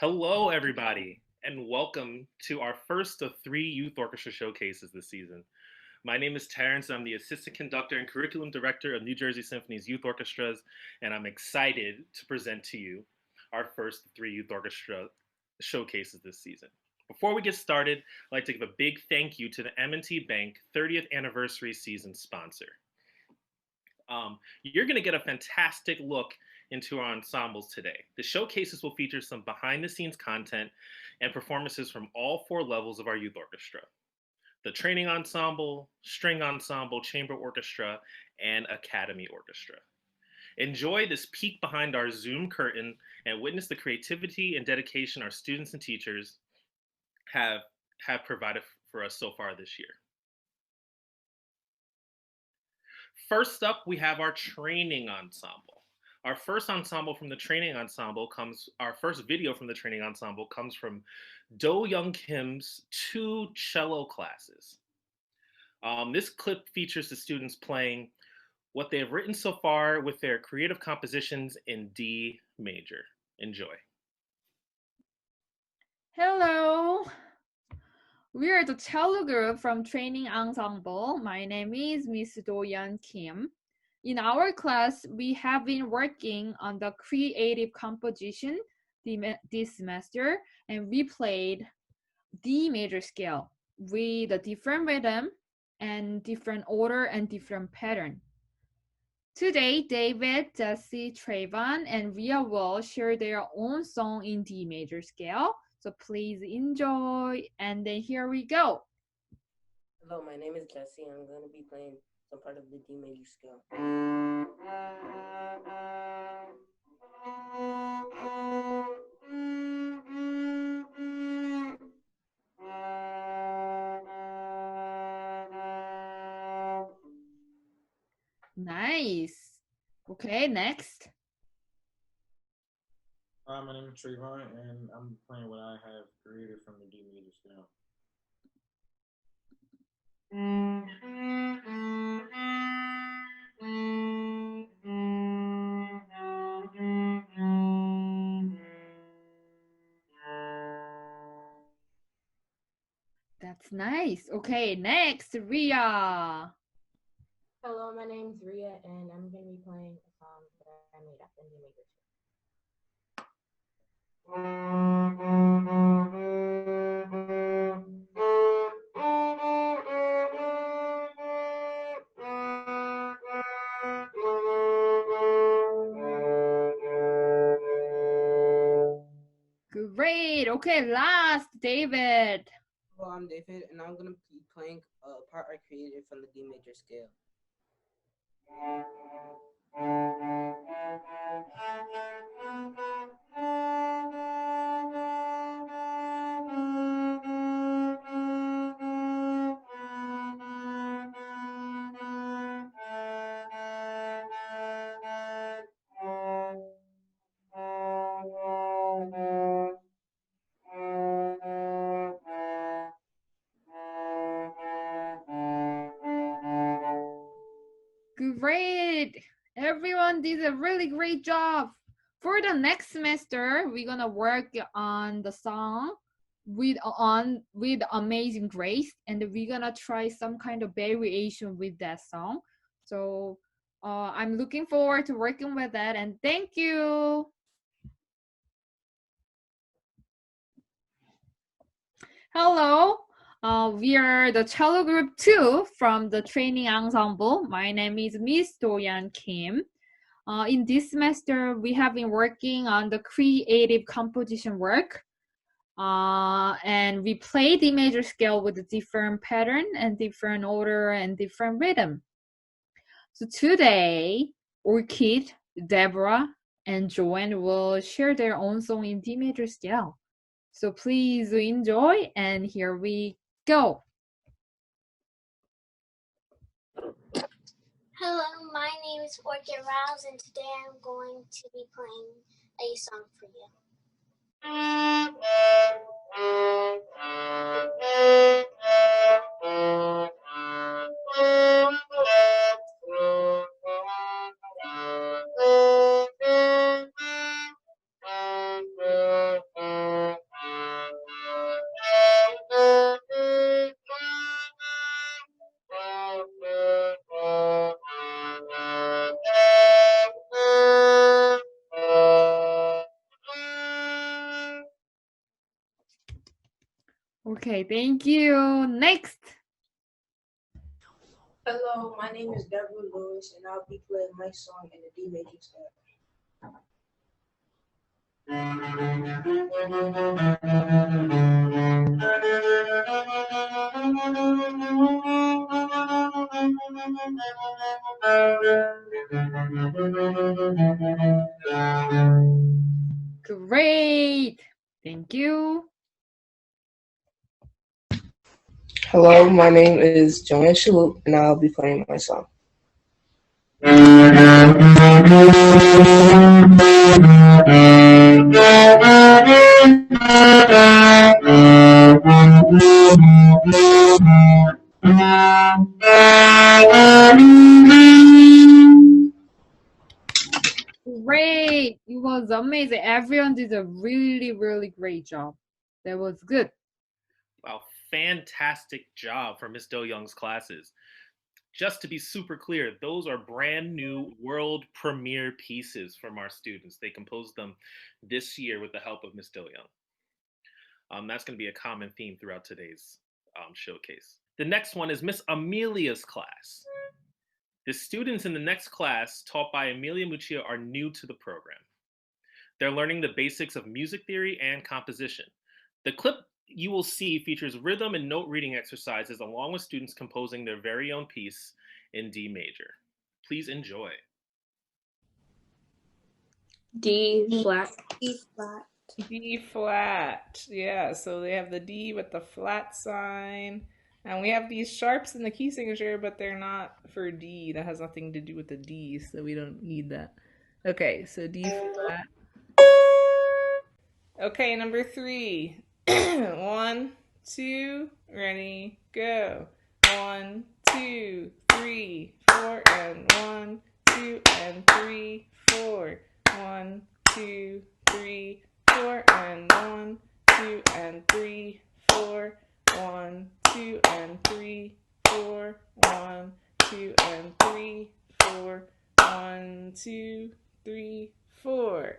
Hello, everybody, and welcome to our first of three youth orchestra showcases this season. My name is Terrence. I'm the assistant conductor and curriculum director of New Jersey Symphony's youth orchestras, and I'm excited to present to you our first of three youth orchestra showcases this season. Before we get started, I'd like to give a big thank you to the M&T Bank 30th anniversary season sponsor. You're going to get a fantastic look into our ensembles today. The showcases will feature some behind the scenes content and performances from all four levels of our youth orchestra: the training ensemble, string ensemble, chamber orchestra, and academy orchestra. Enjoy this peek behind our Zoom curtain and witness the creativity and dedication our students and teachers have, have provided for us so far this year. First up, we have our training ensemble. Our first video from the training ensemble comes from Do Young Kim's two cello classes. This clip features the students playing what they have written so far with their creative compositions in D major. Enjoy. Hello, we are the cello group from Training Ensemble. My name is Miss Do-yeon Kim. In our class, we have been working on the creative composition this semester, and we played D major scale with a different rhythm and different order and different pattern. Today, David, Jesse, Trayvon, and Ria will share their own song in D major scale. So please enjoy, and then here we go. Hello, my name is Jesse. I'm going to be playing some part of the D major scale. Nice. Okay, next. My name is Trayvon, and I'm playing what I have created from the D major scale. That's nice. Okay, next, Ria. Hello, my name is Ria, and I'm going to be playing a song that I made up in D major. Great. Okay, last, David. Hello, I'm David, and I'm going to be playing a part I created from the D major scale. Great. Everyone did a really great job. For the next semester, we're gonna work on the song with Amazing Grace, and we're gonna try some kind of variation with that song. So I'm looking forward to working with that, and thank you. Hello, we are the cello group 2 from the training ensemble. My name is Miss Do-yeon Kim. In this semester, we have been working on the creative composition work. And we play the major scale with a different pattern and different order and different rhythm. So today, Orchid, Deborah, and Joanne will share their own song in D major scale. So please enjoy, and here we go. Hello, my name is Orchid Rouse, and today I'm going to be playing a song for you. Okay, thank you. Next. Hello, my name is Deborah Lewis, and I'll be playing my song in the D major scale. Great. Thank you. Hello, my name is Joanne Shalhoub, and I'll be playing my song. Great. It was amazing. Everyone did a really, really great job. That was good. Wow, fantastic job for Miss Do Young's classes. Just to be super clear, those are brand new world premiere pieces from our students. They composed them this year with the help of Miss Do Young. That's going to be a common theme throughout today's showcase. The next one is Miss Amelia's class. The students in the next class, taught by Amelia Muccia, are new to the program. They're learning the basics of music theory and composition. The clip you will see features rhythm and note reading exercises along with students composing their very own piece in D major. Please enjoy. D flat. D flat. D flat. Yeah, so they have the D with the flat sign. And we have these sharps in the key signature, but they're not for D. That has nothing to do with the D, so we don't need that. Okay, so D flat. Okay, number 3. 1, 2, ready, go. 1, 2, 3, 4, and 1, 2, and 3, 4. 1, 2, 3, 4, and 1, 2, and 3, 4. 1, 2, and 3, 4. 1, 2, and 3, 4. 1, 2, 3, 4.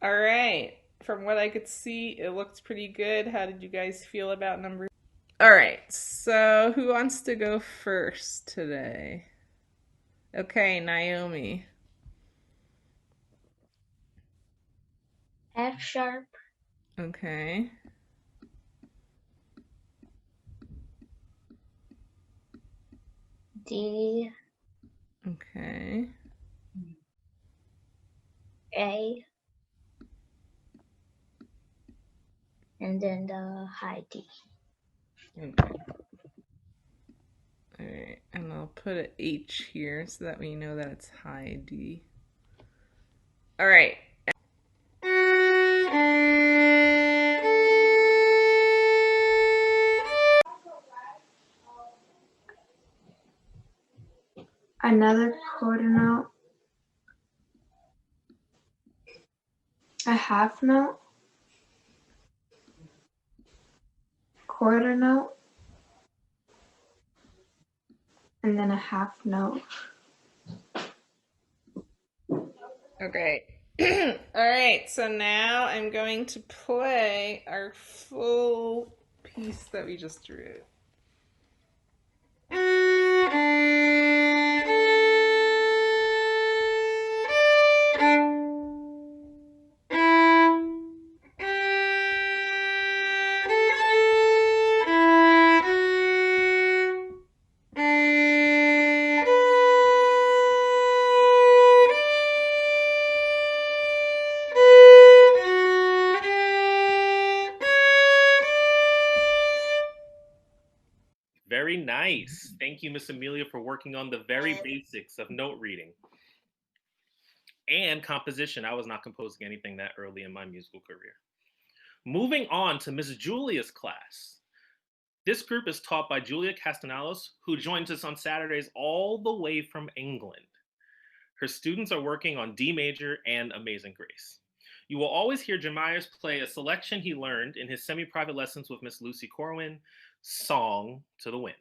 All right. From what I could see, it looked pretty good. How did you guys feel about number? All right. So who wants to go first today? Okay, Naomi. F sharp. Okay. D. Okay. A. And then the high D. Okay. All right. And I'll put an H here so that we know that it's high D. All right. Another quarter note. A half note. Quarter note. And then a half note. Okay. All right, so now I'm going to play our full piece that we just drew. Very nice. Thank you, Miss Amelia, for working on the very basics of note reading and composition. I was not composing anything that early in my musical career. Moving on to Miss Julia's class. This group is taught by Julia Castellanos, who joins us on Saturdays all the way from England. Her students are working on D major and Amazing Grace. You will always hear Jemias play a selection he learned in his semi-private lessons with Miss Lucy Corwin, Song to the Wind.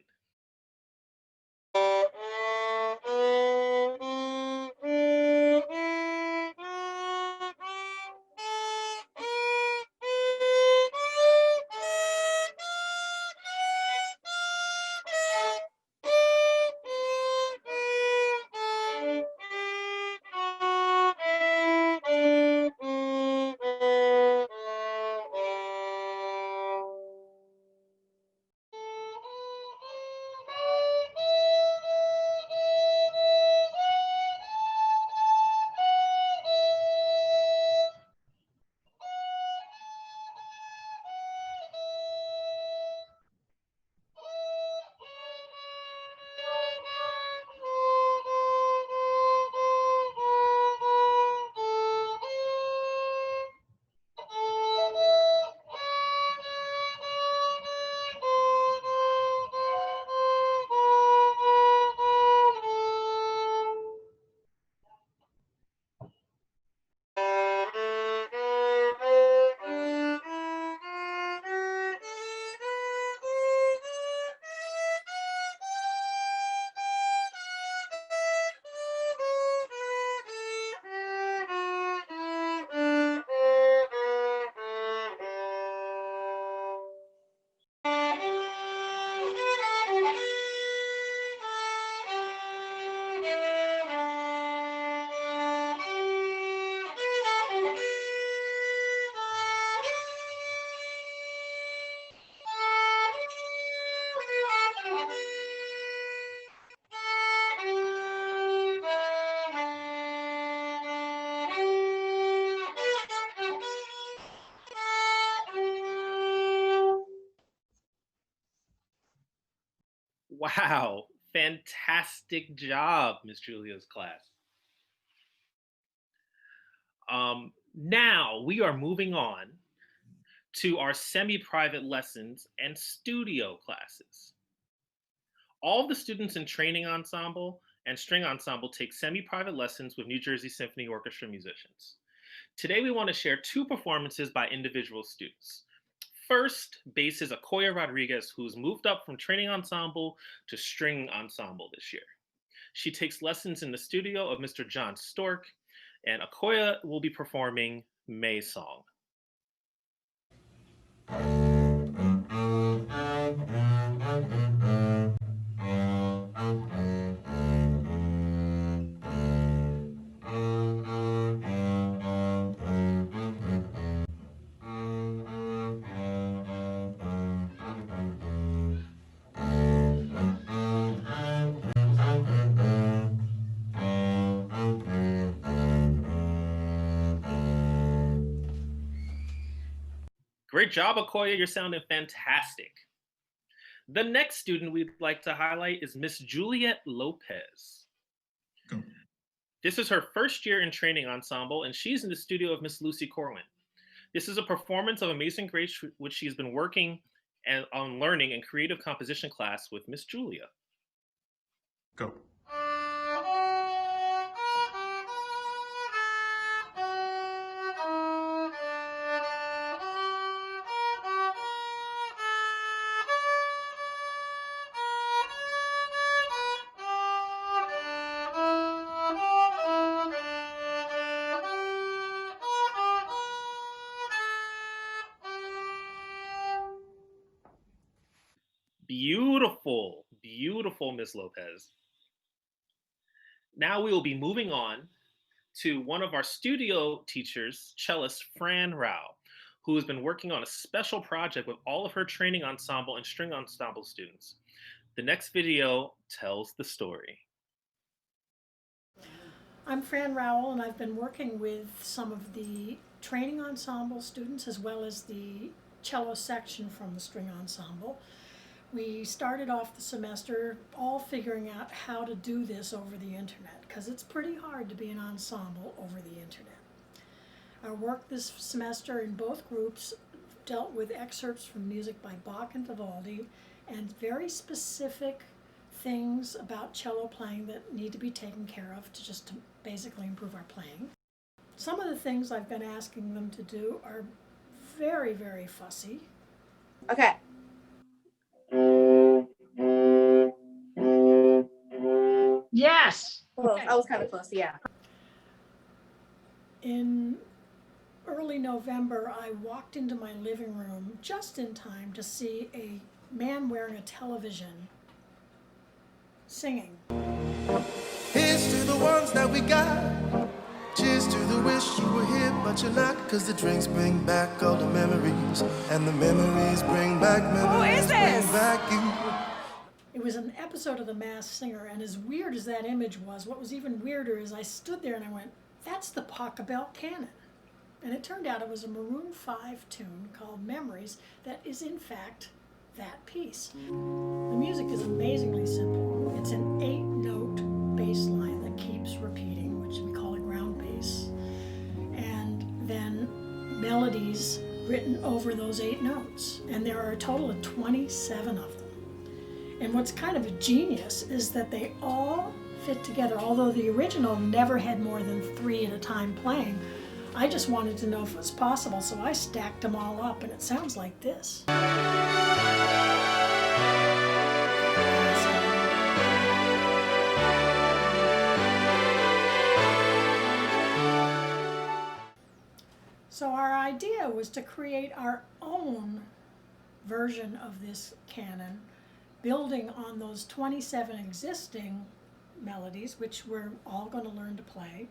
Wow, fantastic job, Miss Julia's class. Now we are moving on to our semi-private lessons and studio classes. All the students in training ensemble and string ensemble take semi-private lessons with New Jersey Symphony Orchestra musicians. Today we want to share two performances by individual students. First, bass is Akoya Rodriguez, who's moved up from training ensemble to string ensemble this year. She takes lessons in the studio of Mr. John Stork, and Akoya will be performing May Song. Great job, Akoya. You're sounding fantastic. The next student we'd like to highlight is Miss Juliet Lopez. Go. This is her first year in training ensemble, and she's in the studio of Miss Lucy Corwin. This is a performance of Amazing Grace, which she's been working on learning in creative composition class with Miss Julia. Go. Beautiful, beautiful, Miss Lopez. Now we will be moving on to one of our studio teachers, cellist Fran Rao, who has been working on a special project with all of her training ensemble and string ensemble students. The next video tells the story. I'm Fran Rowell, and I've been working with some of the training ensemble students as well as the cello section from the string ensemble. We started off the semester all figuring out how to do this over the internet, because it's pretty hard to be an ensemble over the internet. Our work this semester in both groups dealt with excerpts from music by Bach and Vivaldi and very specific things about cello playing that need to be taken care of to basically improve our playing. Some of the things I've been asking them to do are very, very fussy. Okay. Yes. Well, I was kind of close, yeah. In early November, I walked into my living room just in time to see a man wearing a television singing. Here's to the ones that we got. Cheers to the wish you were here, but you're not. Cause the drinks bring back all the memories, and the memories bring back memories. Who is this? Bring back you. It was an episode of The Masked Singer, and as weird as that image was, what was even weirder is I stood there and I went, that's the Pachelbel canon. And it turned out it was a Maroon 5 tune called Memories that is in fact that piece. The music is amazingly simple. It's an 8-note bass line that keeps repeating, which we call a ground bass, and then melodies written over those 8 notes. And there are a total of 27 of them. And what's kind of a genius is that they all fit together. Although the original never had more than 3 at a time playing, I just wanted to know if it was possible, so I stacked them all up, and it sounds like this. So our idea was to create our own version of this canon, building on those 27 existing melodies, which we're all going to learn to play.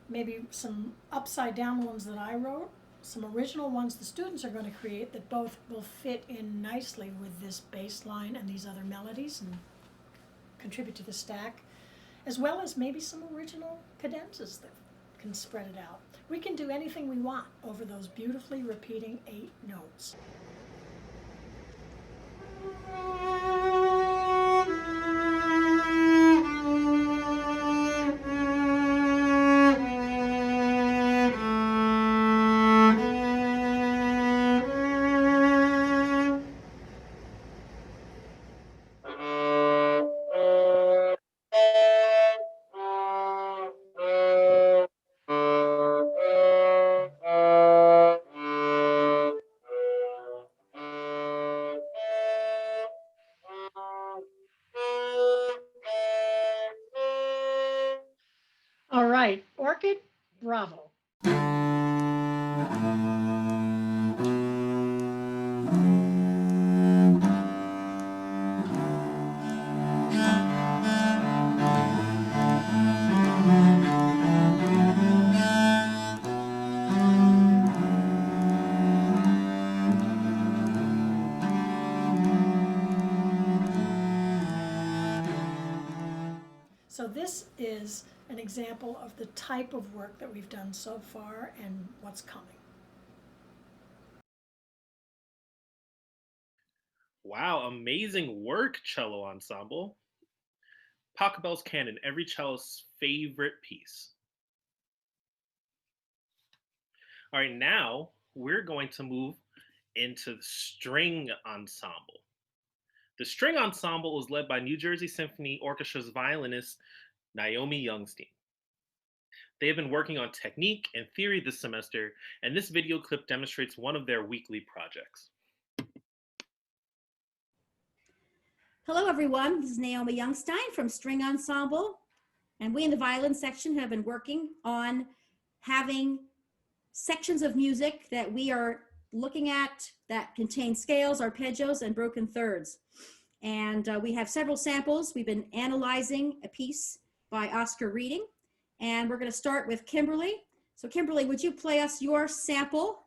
Maybe some upside down ones that I wrote, some original ones the students are going to create that both will fit in nicely with this bass line and these other melodies and contribute to the stack, as well as maybe some original cadenzas that can spread it out. We can do anything we want over those beautifully repeating 8 notes. it. Bravo. So this is an example of the type of work that we've done so far and what's coming. Wow, amazing work, cello ensemble. Pachelbel's canon, every cello's favorite piece. All right, now we're going to move into the string ensemble. The string ensemble is led by New Jersey Symphony Orchestra's violinist Naomi Youngstein. They have been working on technique and theory this semester, and this video clip demonstrates one of their weekly projects. Hello everyone, this is Naomi Youngstein from String Ensemble, and we in the violin section have been working on having sections of music that we are looking at that contain scales, arpeggios, and broken thirds. And we have several samples. We've been analyzing a piece by Oscar Reading, and we're going to start with Kimberly. So Kimberly, would you play us your sample?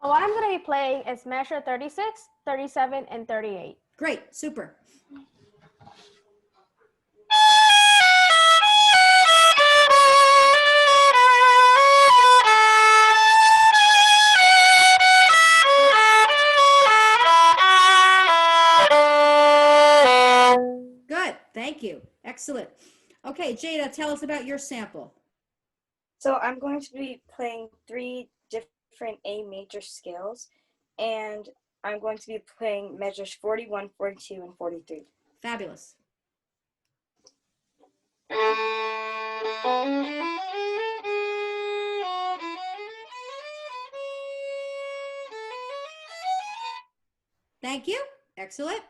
So what I'm going to be playing is measure 36, 37, and 38. Great, super. Good, thank you. Excellent. Okay, Jada, tell us about your sample. So I'm going to be playing 3 different A major scales, and I'm going to be playing measures 41, 42, and 43. Fabulous. Thank you. Excellent.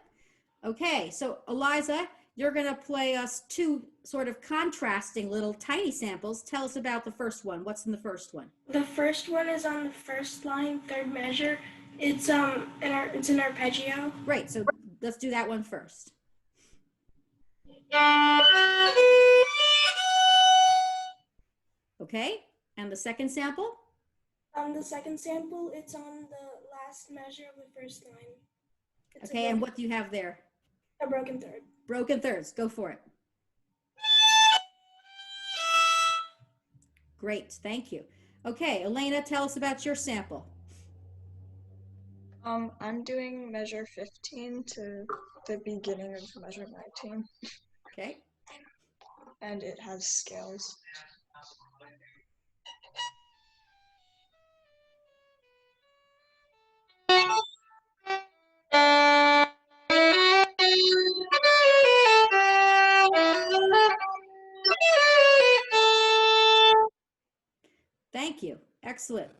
Okay, so Eliza, you're going to play us 2 sort of contrasting little tiny samples. Tell us about the first one. What's in the first one? The first one is on the first line, third measure. It's an arpeggio. Great. So let's do that one first. Okay. And the second sample? The second sample, it's on the last measure of the first line. It's okay. And what do you have there? A broken third. Broken thirds. Go for it. Great. Thank you. Okay, Elena, tell us about your sample. I'm doing measure 15 to the beginning of measure 19. Okay. And it has scales. Thank you. Excellent.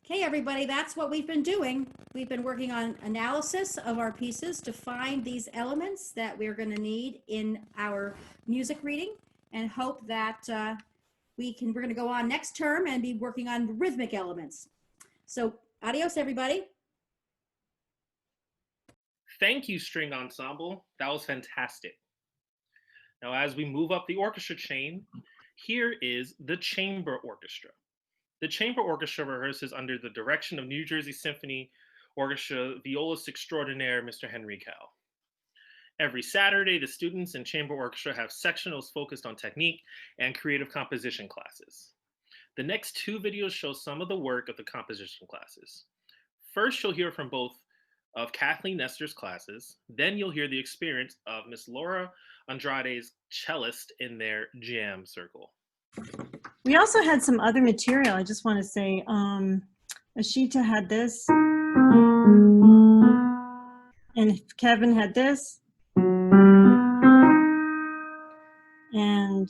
Okay, everybody, that's what we've been doing. We've been working on analysis of our pieces to find these elements that we're going to need in our music reading, and hope that we're going to go on next term and be working on rhythmic elements. So adios, everybody. Thank you, String Ensemble. That was fantastic. Now, as we move up the orchestra chain, here is the chamber orchestra. The chamber orchestra rehearses under the direction of New Jersey Symphony Orchestra violist extraordinaire, Mr. Henry Cowell. Every Saturday, the students in chamber orchestra have sectionals focused on technique and creative composition classes. The next 2 videos show some of the work of the composition classes. First, you'll hear from both of Kathleen Nestor's classes. Then you'll hear the experience of Miss Laura Andrade's cellist in their jam circle. We also had some other material. I just want to say, Ashita had this, and Kevin had this, and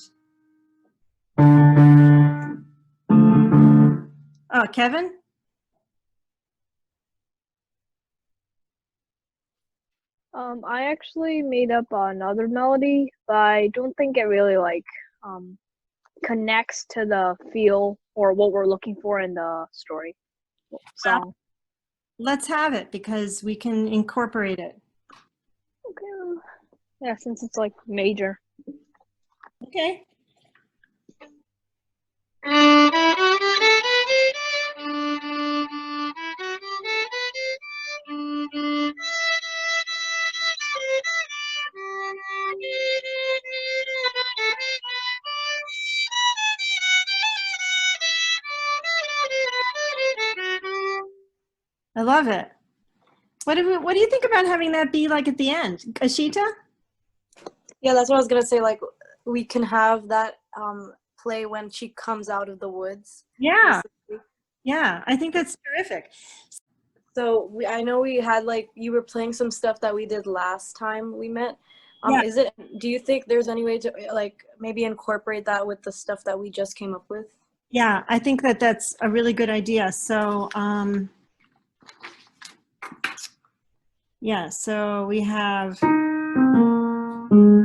Kevin? I actually made up another melody, but I don't think it really connects to the feel or what we're looking for in the story song. Let's have it because we can incorporate it. Okay. Yeah, since it's like major. Okay. I love it. What do you think about having that be like at the end? Ashita? Yeah, that's what I was gonna say. Like, we can have that play when she comes out of the woods. Yeah. Basically. Yeah, I think that's terrific. So I know we had like you were playing some stuff that we did last time we met. Yeah. Do you think there's any way to like maybe incorporate that with the stuff that we just came up with? Yeah, I think that that's a really good idea. So, yeah, so we have,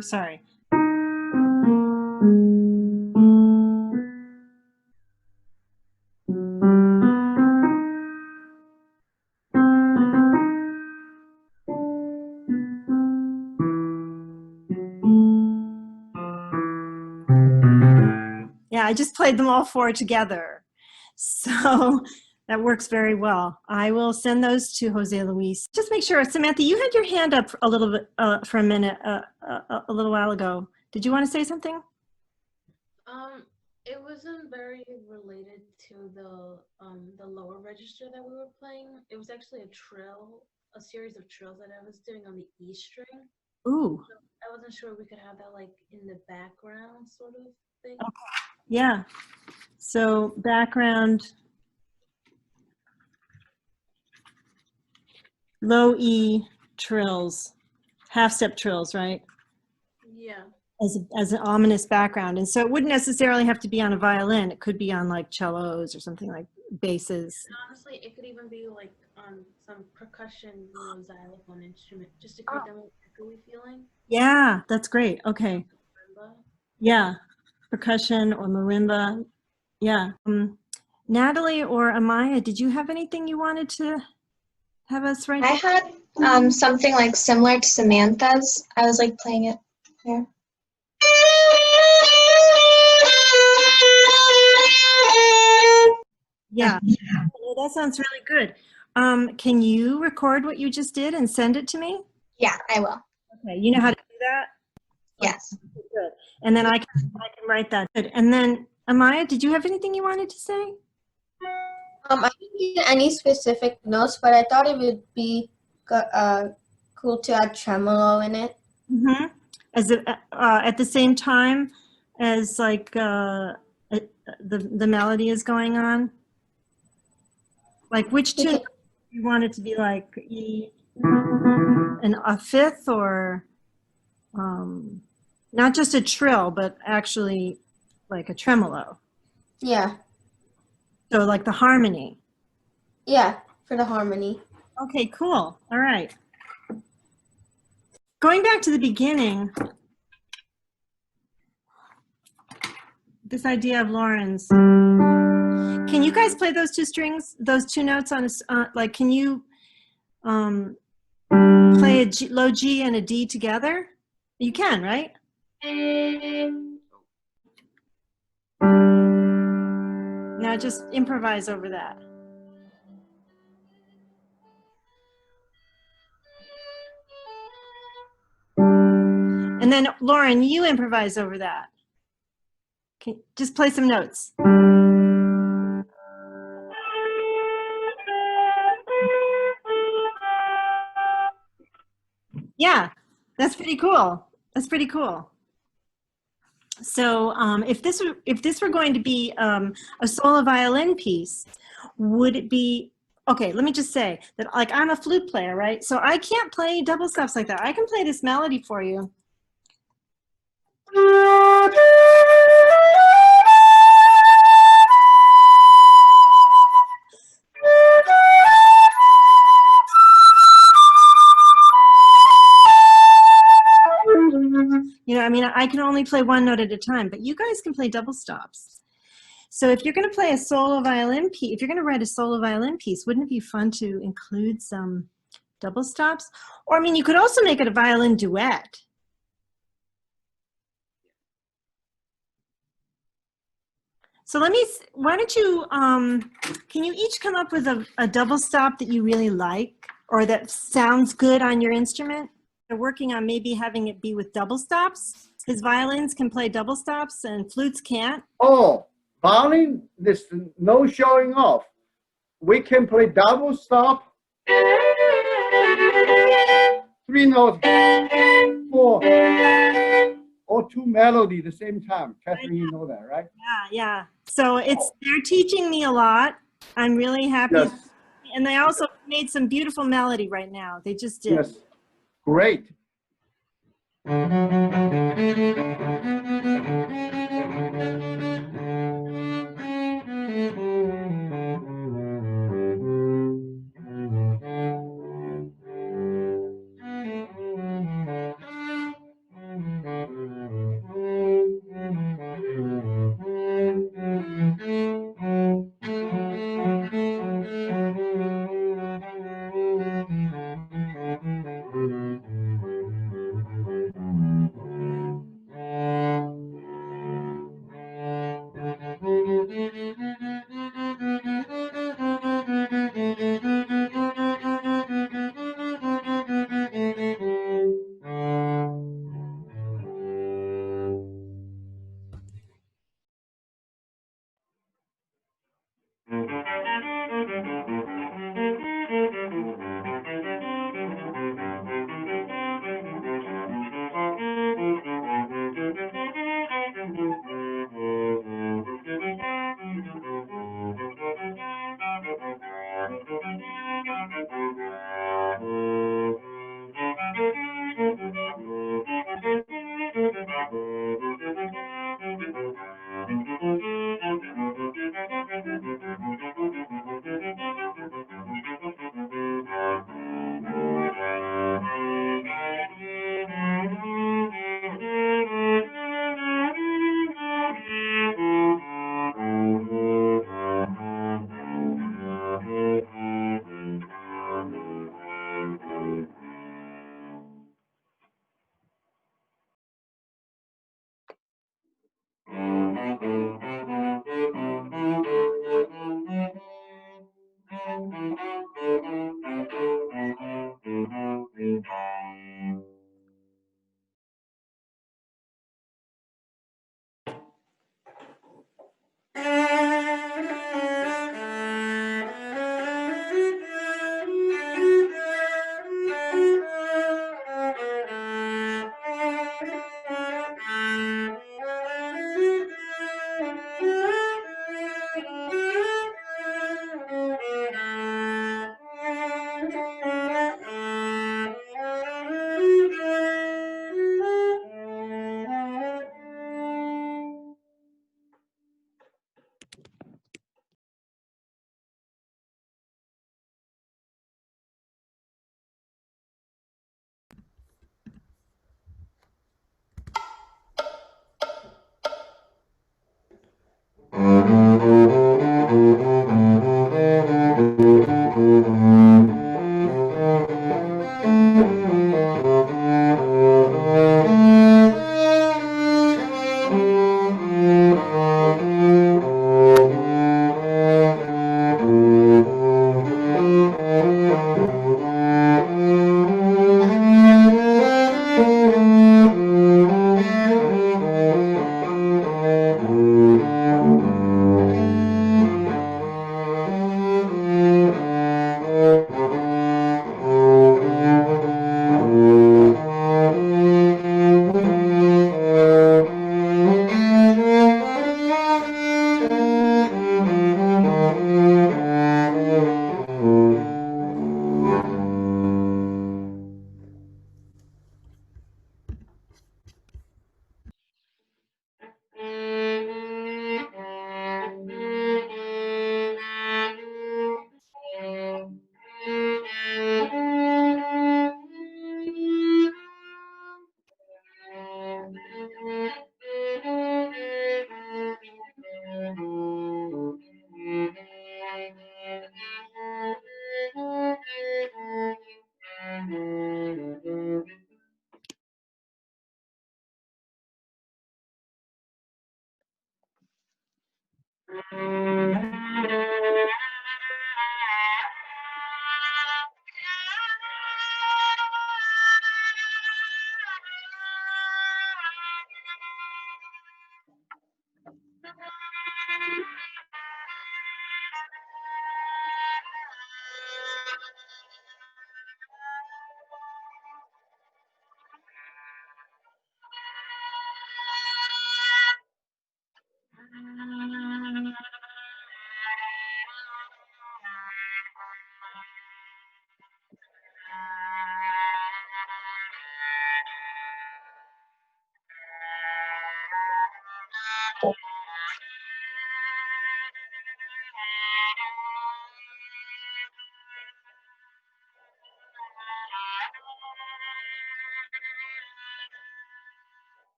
sorry. Yeah, I just played them all four together. So that works very well. I will send those to Jose Luis. Just make sure, Samantha, you had your hand up a little bit for a minute, a little while ago. Did you want to say something? It wasn't very related to the lower register that we were playing. It was actually a series of trills that I was doing on the E string. Ooh. So I wasn't sure we could have that like in the background sort of thing. Okay. Yeah. So background, low E trills, half step trills, right? Yeah. As an ominous background. And so it wouldn't necessarily have to be on a violin. It could be on like cellos or something like basses. And honestly, it could even be like on some percussion, xylophone instrument, just to create that little echoey feeling. Yeah, that's great. Okay. Marimba. Yeah. Percussion or marimba. Yeah. Natalie or Amaya, did you have anything you wanted to have us write? I had something like similar to Samantha's. I was like playing it here. Yeah, well, that sounds really good. Can you record what you just did and send it to me? Yeah, I will. Okay, you know how to do that? Yes. Good. And then I can write that. Good. And then Amaya, did you have anything you wanted to say? I didn't get any specific notes, but I thought it would be cool to add tremolo in it. Mm-hmm. As at the same time as like the melody is going on. Like which tune you want it to be like E, a fifth or not just a trill, but actually like a tremolo. Yeah. So like the harmony. Yeah, for the harmony. Okay, cool. All right. Going back to the beginning, this idea of Lauren's. Can you guys play those two strings, those two notes on like, can you play a G, low G and a D together? You can, right? Now just improvise over that. And then Lauren, you improvise over that. Just play some notes. Yeah, that's pretty cool. That's pretty cool. So if this were going to be a solo violin piece, would it be, okay, let me just say that like I'm a flute player, right? So I can't play double stops like that. I can play this melody for you. You know, I mean, I can only play one note at a time, but you guys can play double stops. So if you're going to play a solo violin piece, if you're going to write a solo violin piece, wouldn't it be fun to include some double stops? Or, I mean, you could also make it a violin duet. So why don't you, can you each come up with a double stop that you really like or that sounds good on your instrument? They're working on maybe having it be with double stops, because violins can play double stops and flutes can't. Oh, violin, there's no showing off. We can play double stop, 3 notes, 4, or 2 melody at the same time. Catherine, you know that, right? Yeah. So they're teaching me a lot. I'm really happy. Yes. And they also made some beautiful melody right now. They just did. Yes. Great.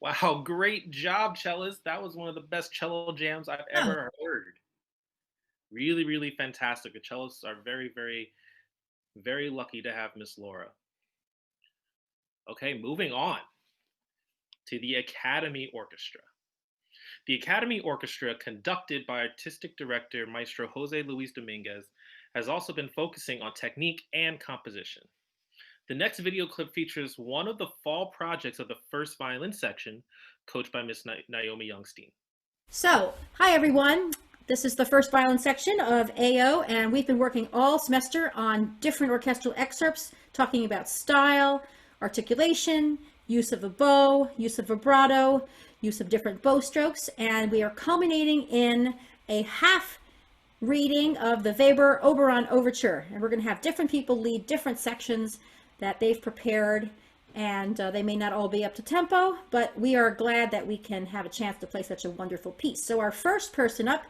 Wow, great job, cellists. That was one of the best cello jams I've ever heard. Really, really fantastic. The cellists are very, very, very lucky to have Miss Laura. Okay, moving on to the Academy Orchestra. The Academy Orchestra, conducted by Artistic Director Maestro Jose Luis Dominguez, has also been focusing on technique and composition. The next video clip features one of the fall projects of the first violin section, coached by Miss Naomi Youngstein. So, hi everyone. This is the first violin section of AO, and we've been working all semester on different orchestral excerpts, talking about style, articulation, use of the bow, use of vibrato, use of different bow strokes, and we are culminating in a half reading of the Weber-Oberon Overture. And we're going to have different people lead different sections that they've prepared, and they may not all be up to tempo, but we are glad that we can have a chance to play such a wonderful piece. So our first person up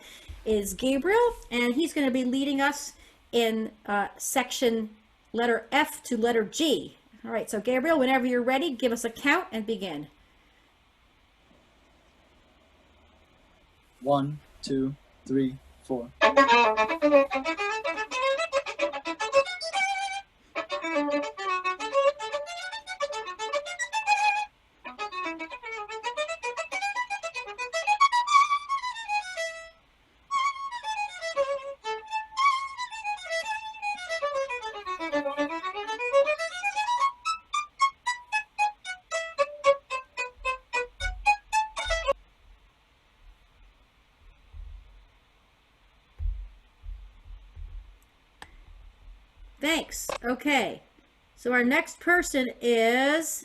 is Gabriel, and he's going to be leading us in section letter F to letter G. All right, so Gabriel, whenever you're ready, give us a count and begin. 1, 2, 3, 4. Thanks. Okay. So our next person is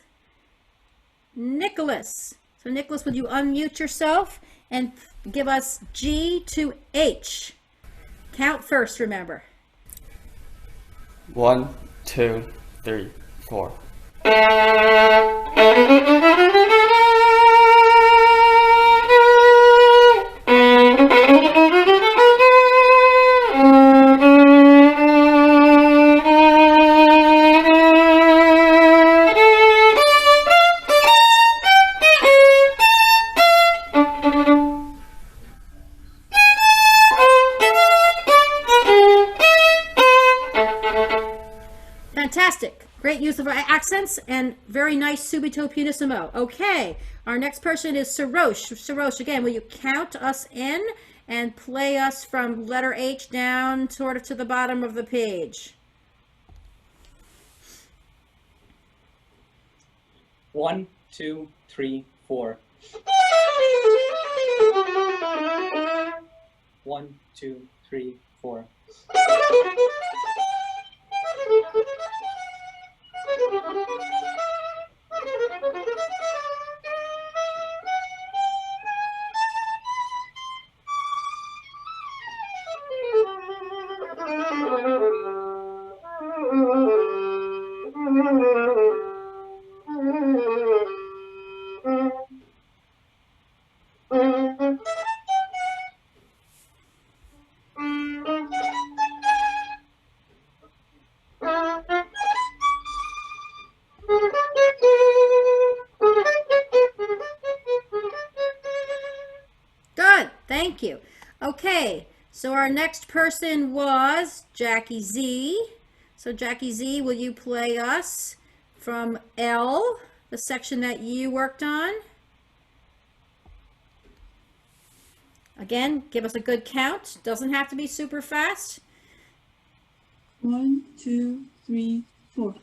Nicholas. So Nicholas, would you unmute yourself and give us G to H? Count first, remember. 1, 2, 3, 4. Fantastic. Great use of accents and very nice subito pianissimo. Okay, our next person is Sarosh. Sarosh, again, will you count us in and play us from letter H down sort of to the bottom of the page? 1, 2, 3, 4. 1, 2, 3, 4. Good, thank you. Okay, so our next person was Jackie Z. So Jackie Z, will you play us from L, the section that you worked on? Again, give us a good count. Doesn't have to be super fast. 1, 2, 3, 4.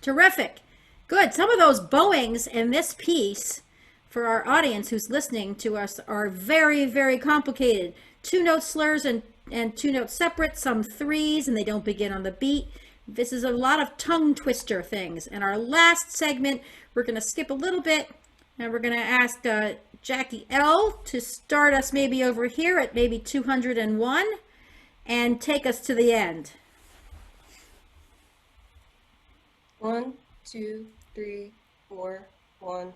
Terrific. Good. Some of those bowings in this piece for our audience who's listening to us are very, very complicated. 2-note slurs and 2-note separate, some threes, and they don't begin on the beat. This is a lot of tongue twister things. And our last segment, we're going to skip a little bit, and we're going to ask Jackie L to start us maybe over here at maybe 201 and take us to the end. 1, 2, 3, 4, 1.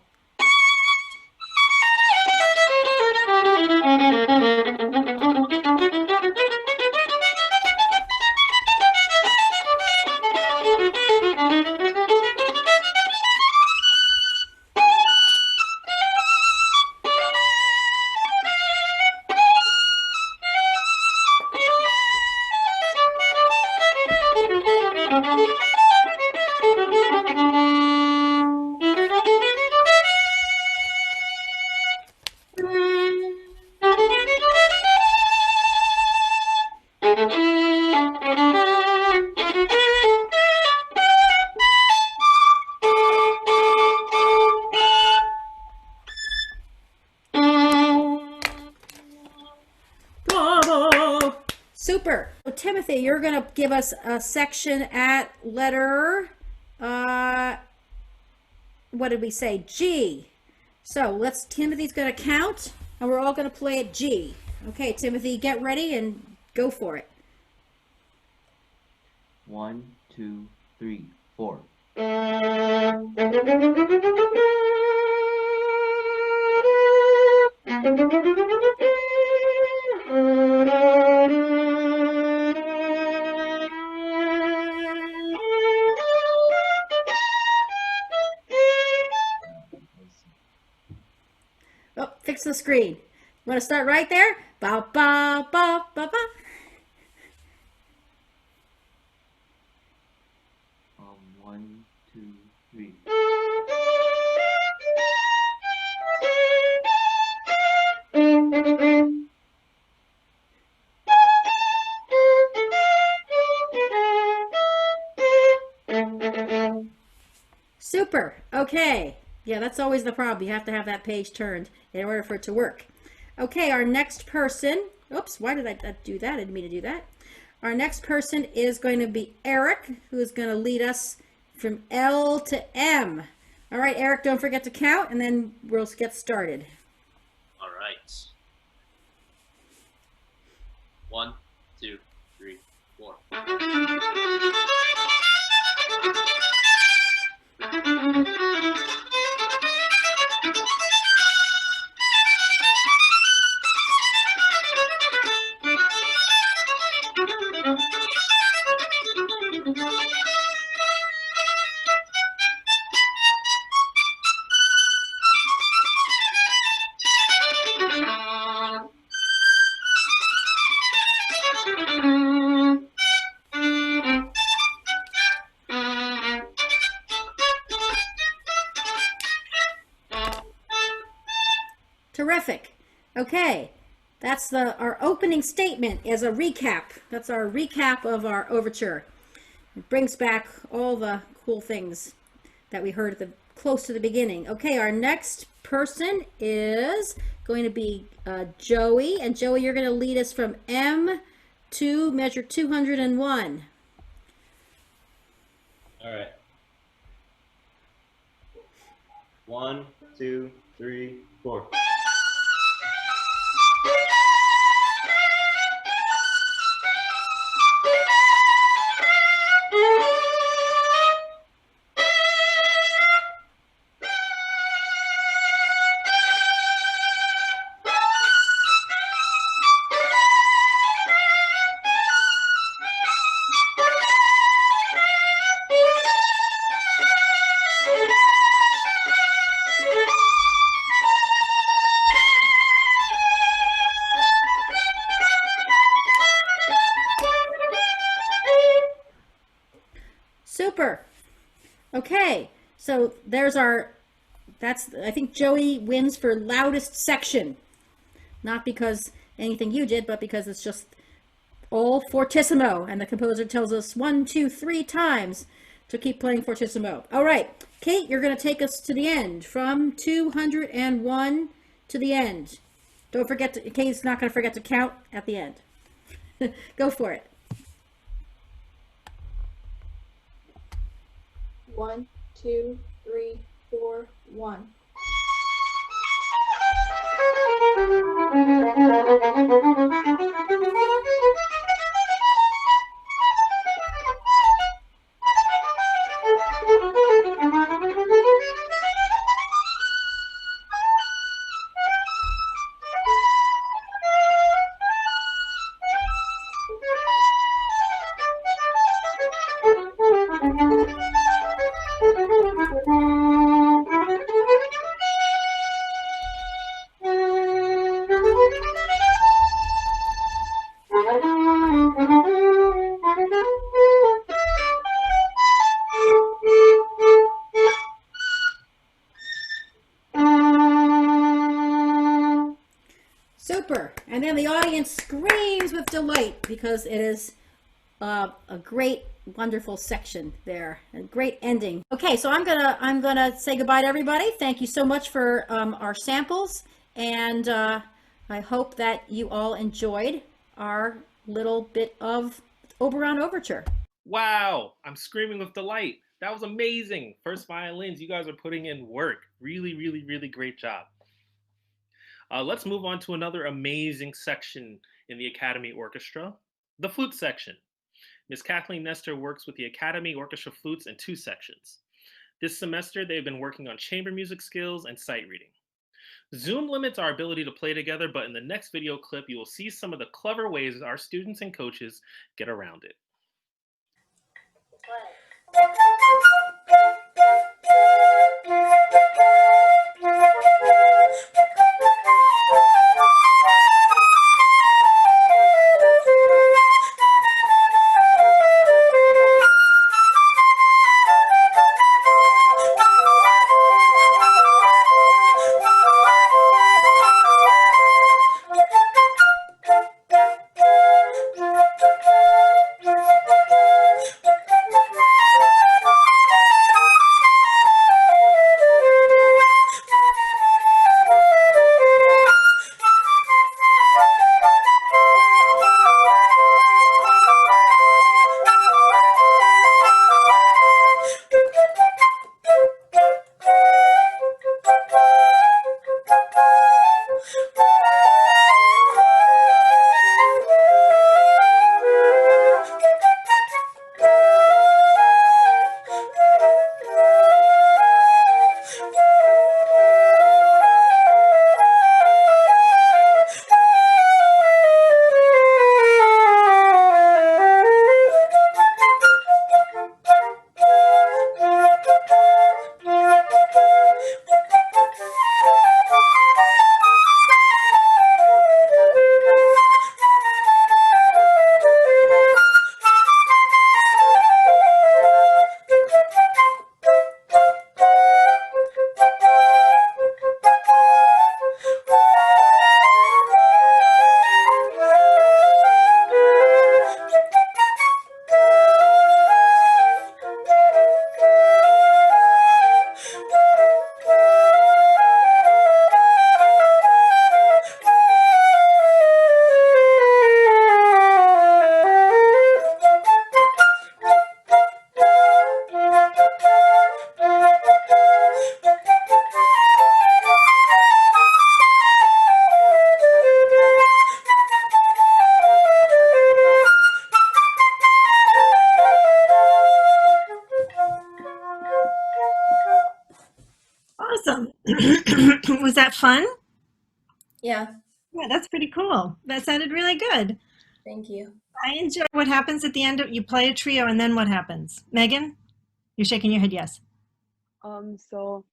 Super. So Timothy, you're going to give us a section at letter, what did we say? G. So Timothy's going to count, and we're all going to play at G. Okay, Timothy, get ready and go for it. 1, 2, 3, 4. Oh, fix the screen. Want to start right there? Ba ba ba ba ba. 1, 2, 3. Super. Okay. Yeah, that's always the problem. You have to have that page turned in order for it to work. Okay, our next person. Oops, why did I do that? I didn't mean to do that. Our next person is going to be Eric, who is going to lead us from L to M. All right, Eric, don't forget to count, and then we'll get started. All right. 1, 2, 3, 4. Terrific. Okay, that's our opening statement as a recap. That's our recap of our overture. It brings back all the cool things that we heard at close to the beginning. Okay, our next person is going to be Joey. And Joey, you're going to lead us from M to measure 201. All right. 1, 2, 3, 4. Super. Okay, so there's I think Joey wins for loudest section. Not because anything you did, but because it's just all fortissimo, and the composer tells us 1, 2, 3 times to keep playing fortissimo. All right, Kate, you're going to take us to the end, from 201 to the end. Don't forget to, Kate's not going to forget to count at the end. Go for it. 1, 2, 3, 4, 1. Super. And then the audience screams with delight because it is a great, wonderful section there, a great ending. Okay, so I'm gonna say goodbye to everybody. Thank you so much for our samples, and I hope that you all enjoyed our little bit of Oberon Overture. Wow, I'm screaming with delight. That was amazing. First violins, you guys are putting in work. Really, really, really great job. Let's move on to another amazing section in the Academy Orchestra, the flute section. Ms. Kathleen Nestor works with the Academy Orchestra flutes in 2 sections. This semester, they've been working on chamber music skills and sight reading. Zoom limits our ability to play together, but in the next video clip, you will see some of the clever ways our students and coaches get around it. Awesome. Was that fun? Yeah, Yeah, that's pretty cool. That sounded really good. thank you. I enjoy what happens at the end of, you play a trio and then what happens? Megan? You're shaking your head yes. So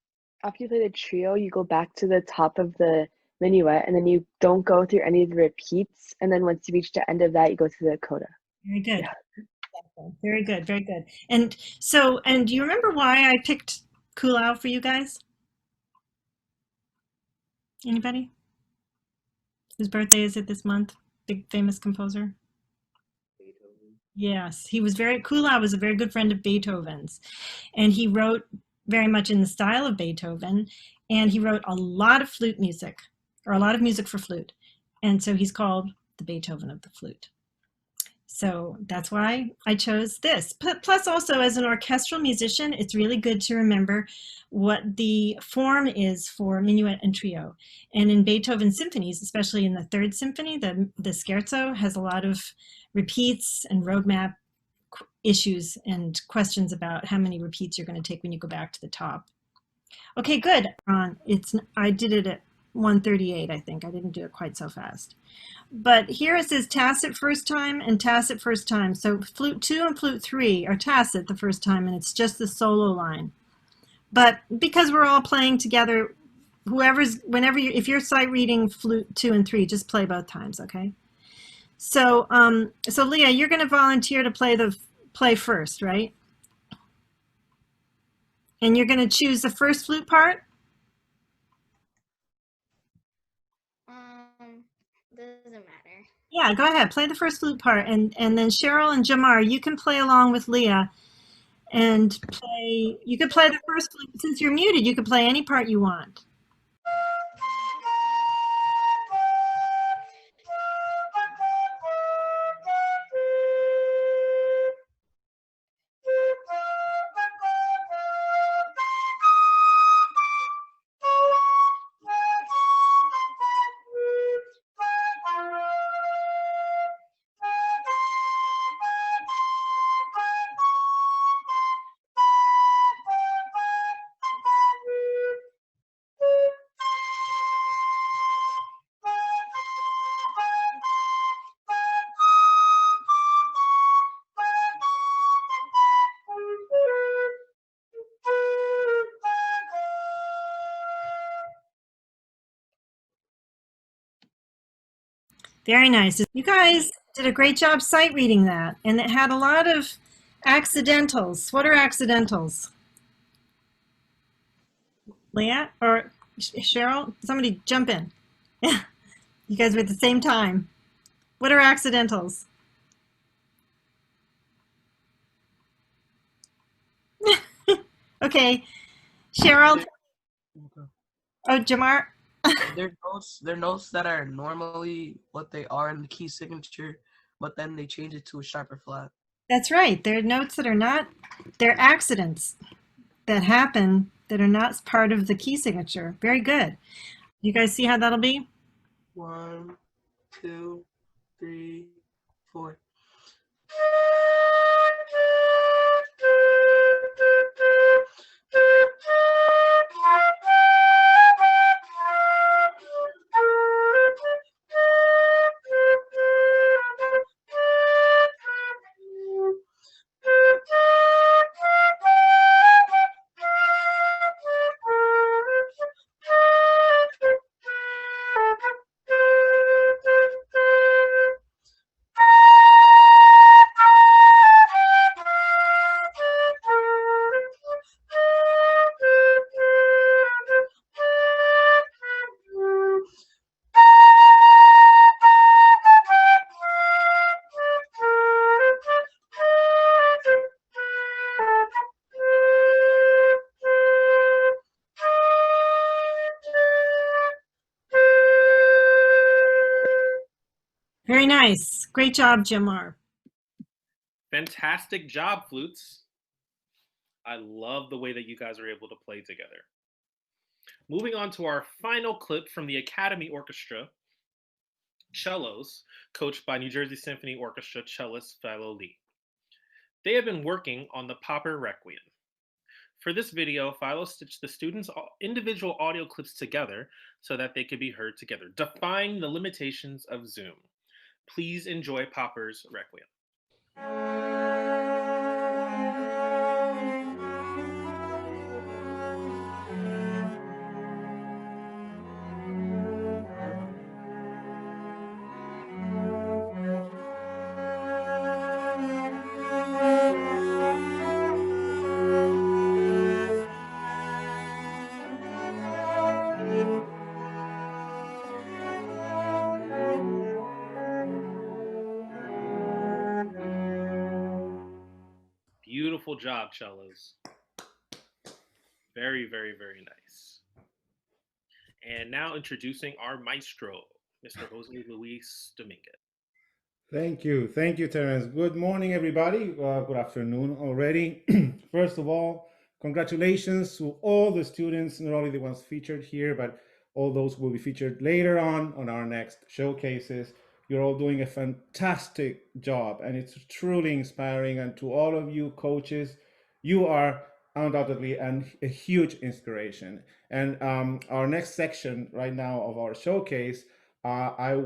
after you play the trio, you go back to the top of the minuet and then you don't go through any of the repeats. And then once you reach the end of that, you go to the coda. Very good. Yeah. Very good, very good. And so, and do you remember why I picked Kulau for you guys? Anybody? Whose birthday is it this month? Big famous composer? Yes, he was very, Kuhlau was a very good friend of Beethoven's, and he wrote very much in the style of Beethoven, and he wrote a lot of flute music, or a lot of music for flute, and so he's called the Beethoven of the flute. So that's why I chose this. Plus also as an orchestral musician, it's really good to remember what the form is for minuet and trio. And in Beethoven symphonies, especially in the third symphony, the scherzo has a lot of repeats and roadmap issues and questions about how many repeats you're going to take when you go back to the top. Okay, good. I did it at 138, I think. I didn't do it quite so fast. But here it says tacit first time and tacit first time. So flute 2 and flute 3 are tacit the first time, and it's just the solo line. But because we're all playing together, if you're sight reading flute 2 and 3, just play both times, okay? So, so Leah, you're going to volunteer to play first, right? And you're going to choose the first flute part? Doesn't matter. Yeah, go ahead. Play the first flute part. And then Cheryl and Jamar, you can play along with Leah and play. You could play the first flute. Since you're muted, you could play any part you want. Very nice. You guys did a great job sight reading that, and it had a lot of accidentals. What are accidentals? Leah or Cheryl? Somebody jump in. Yeah, you guys were at the same time. What are accidentals? Okay, Cheryl. Oh, Jamar. They're notes that are normally what they are in the key signature, but then they change it to a sharper flat. That's right. They're notes that are not, they're accidents that happen that are not part of the key signature. Very good. You guys see how that'll be? 1, 2, 3, 4. Very nice. Great job, Jamar. Fantastic job, flutes. I love the way that you guys are able to play together. Moving on to our final clip from the Academy Orchestra, cellos, coached by New Jersey Symphony Orchestra cellist Philo Lee. They have been working on the Popper Requiem. For this video, Philo stitched the students' individual audio clips together so that they could be heard together, defying the limitations of Zoom. Please enjoy Popper's Requiem. Wonderful job, cellos. Very, very, very nice. And now introducing our maestro, Mr. Jose Luis Dominguez. Thank you. Thank you, Terence. Good morning, everybody. Good afternoon already. First of all, congratulations to all the students, not only the ones featured here, but all those who will be featured later on our next showcases. You're all doing a fantastic job, and it's truly inspiring. And to all of you coaches, you are undoubtedly a huge inspiration. And our next section right now of our showcase, we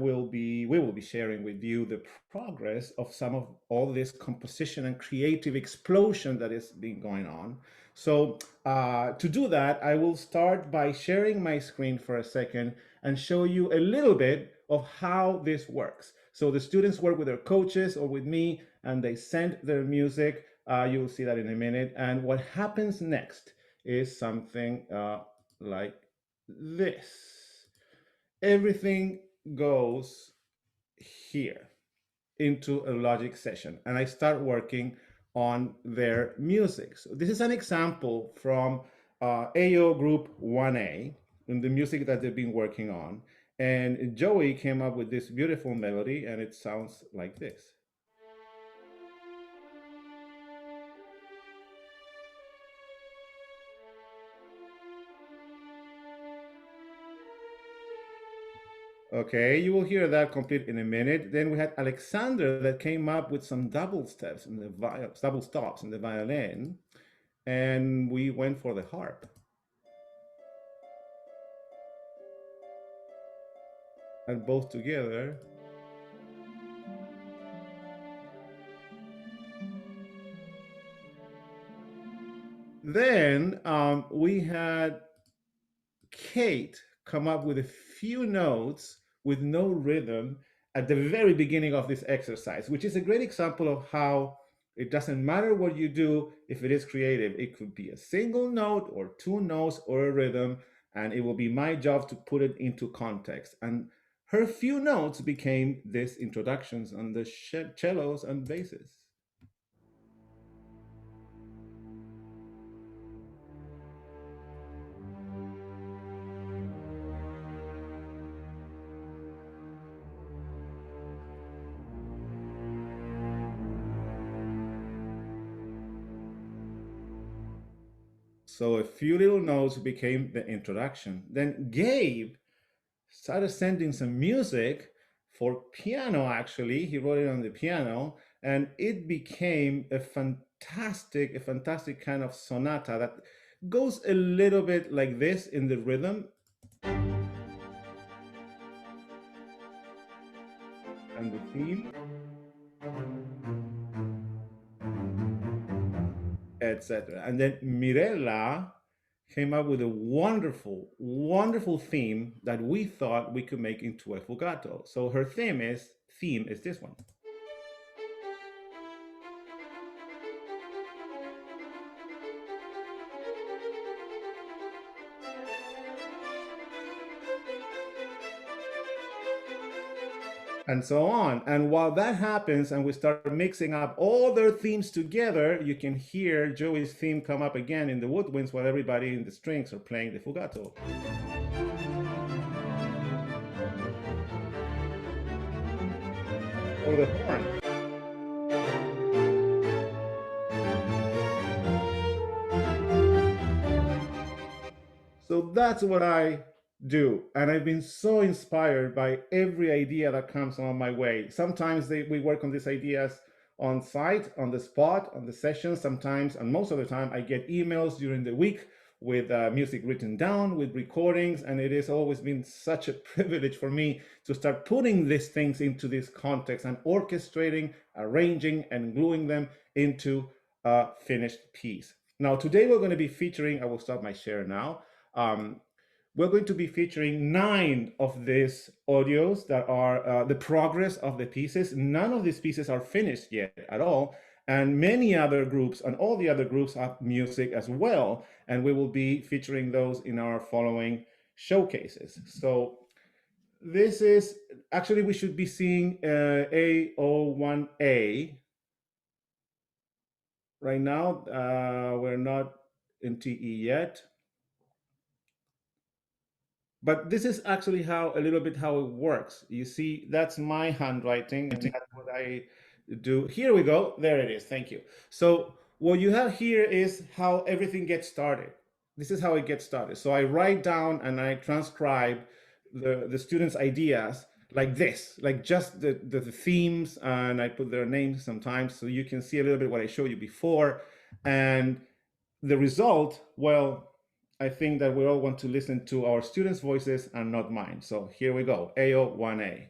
will be sharing with you the progress of some of all this composition and creative explosion that has been going on. So to do that, I will start by sharing my screen for a second and show you a little bit of how this works. So the students work with their coaches or with me, and they send their music. You will see that in a minute. And what happens next is something like this. Everything goes here into a logic session, and I start working on their music. So this is an example from AO Group 1A in the music that they've been working on. And Joey came up with this beautiful melody, and it sounds like this. Okay, you will hear that complete in a minute. Then we had Alexander that came up with some double stops in the violin, and we went for the harp. And both together. Then we had Kate come up with a few notes with no rhythm at the very beginning of this exercise, which is a great example of how it doesn't matter what you do if it is creative. It could be a single note or two notes or a rhythm, and it will be my job to put it into context. And her few notes became these introductions on the cellos and basses. So a few little notes became the introduction. Then Gabe started sending some music for piano, actually. He wrote it on the piano, and it became a fantastic kind of sonata that goes a little bit like this in the rhythm. And the theme. Etc. And then Mirella came up with a wonderful theme that we thought we could make into a fugato. So her theme is this one. And so on. And while that happens and we start mixing up all their themes together, you can hear Joey's theme come up again in the woodwinds while everybody in the strings are playing the fugato. Or the horn. So that's what I do, and I've been so inspired by every idea that comes on my way. Sometimes we work on these ideas on site, on the spot, on the session. Sometimes, and most of the time, I get emails during the week with music written down, with recordings, and it has always been such a privilege for me to start putting these things into this context and orchestrating, arranging, and gluing them into a finished piece. Now, today we're going to be featuring, I will stop my share now, we're going to be featuring 9 of these audios that are the progress of the pieces. None of these pieces are finished yet at all. And many other groups and all the other groups have music as well. And we will be featuring those in our following showcases. So this is, actually we should be seeing AO1A. Right now, we're not in TE yet. But this is actually how a little bit how it works. You see, that's my handwriting, and that's what I do. Here we go. There it is. Thank you. So what you have here is how everything gets started. This is how it gets started. So I write down and I transcribe the students' ideas like this, like just the themes, and I put their names sometimes so you can see a little bit what I showed you before. And the result, well, I think that we all want to listen to our students' voices and not mine. So here we go, AO 1A.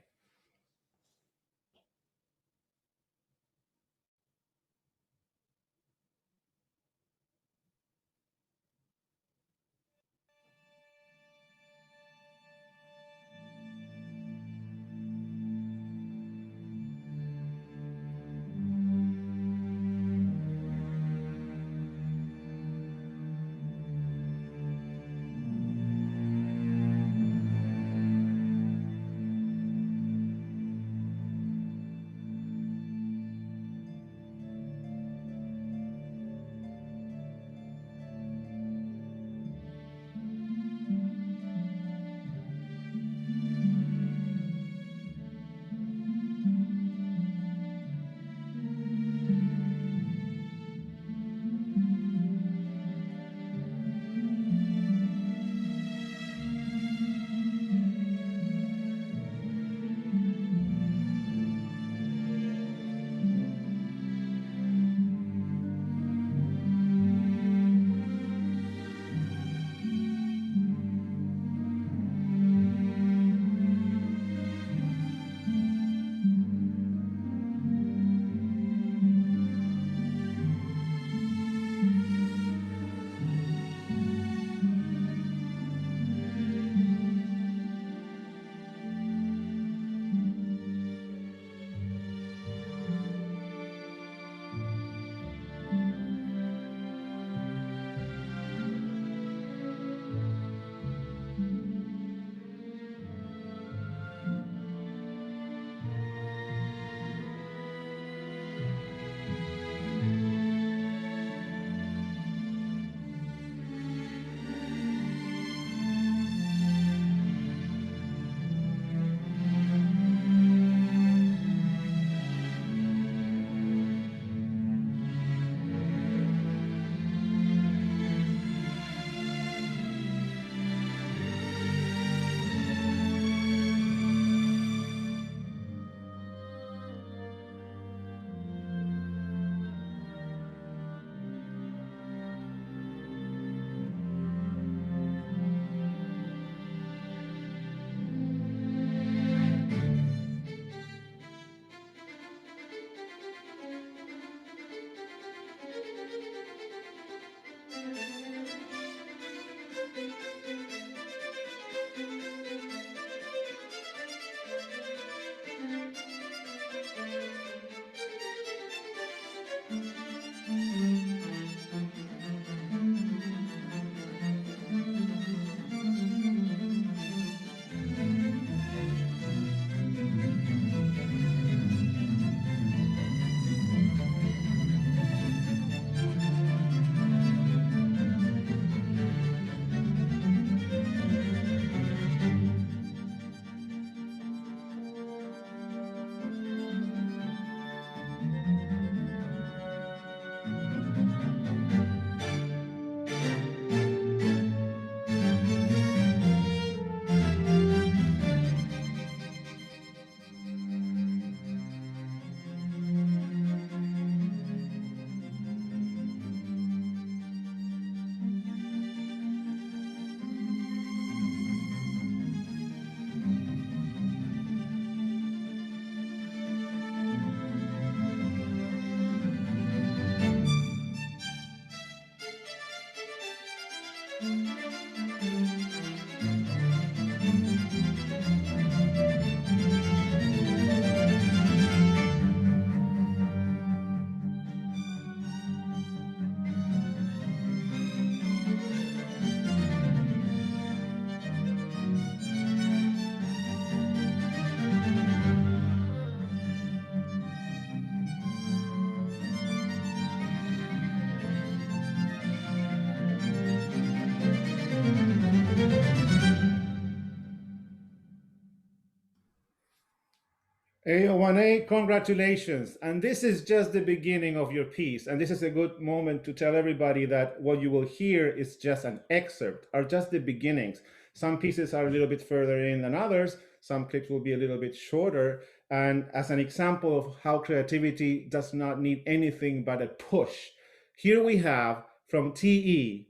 AO1A, congratulations. And this is just the beginning of your piece. And this is a good moment to tell everybody that what you will hear is just an excerpt, are just the beginnings. Some pieces are a little bit further in than others. Some clips will be a little bit shorter. And as an example of how creativity does not need anything but a push, here we have from TE,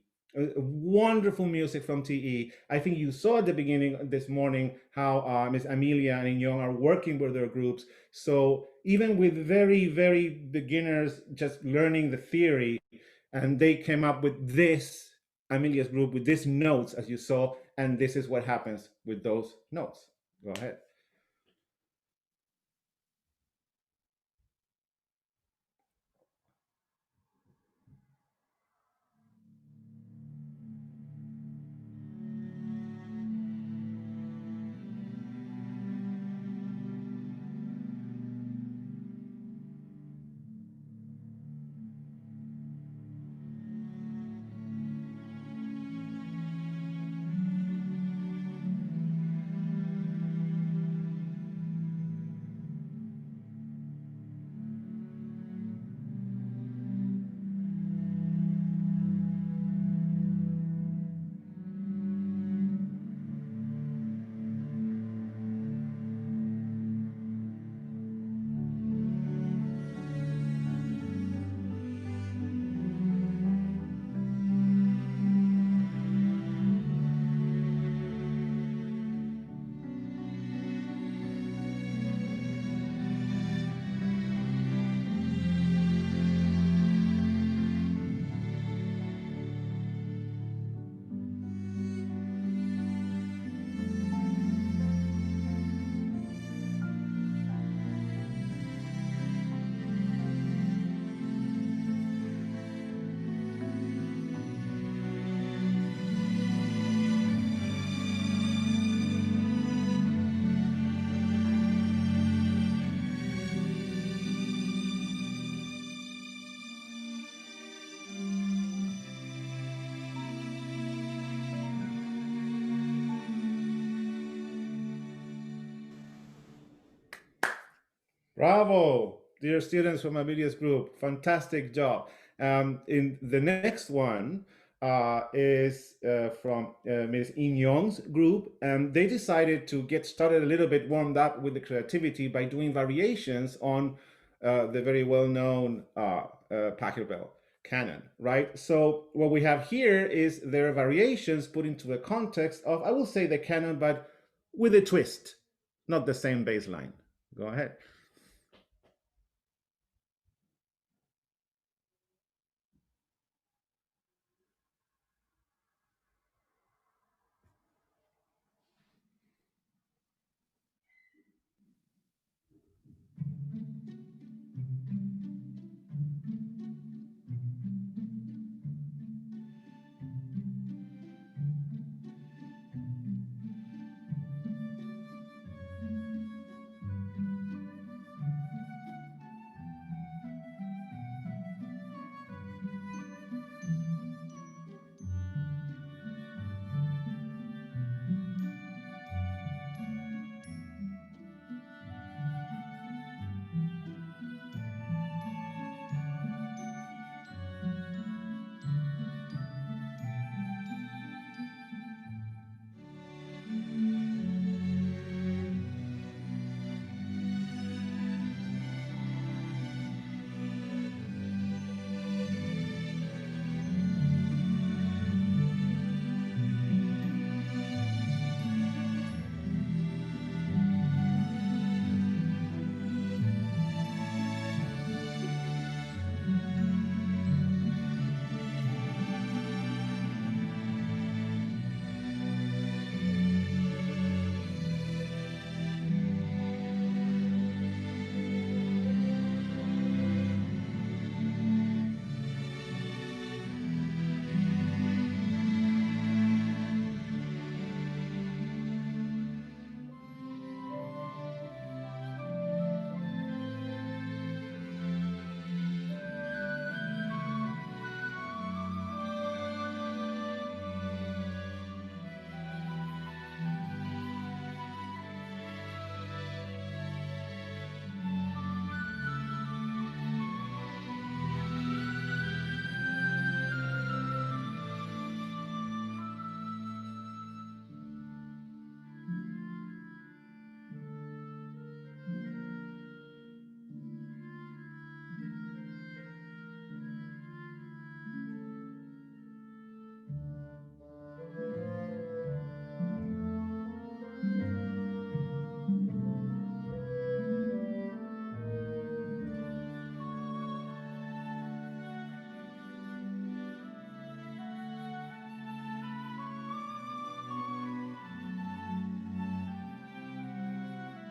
wonderful music from TE. I think you saw at the beginning this morning how Miss Amelia and Young are working with their groups. So even with very, very beginners just learning the theory, and they came up with this, Amelia's group, with these notes, as you saw, and this is what happens with those notes. Go ahead. Bravo, dear students from Amelia's group. Fantastic job. In the next one is from Ms. In Young's group, and they decided to get started a little bit warmed up with the creativity by doing variations on the very well-known Pachelbel canon, right? So what we have here is their variations put into the context of, I will say, the canon, but with a twist, not the same baseline. Go ahead.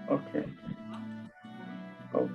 Okay. Okay.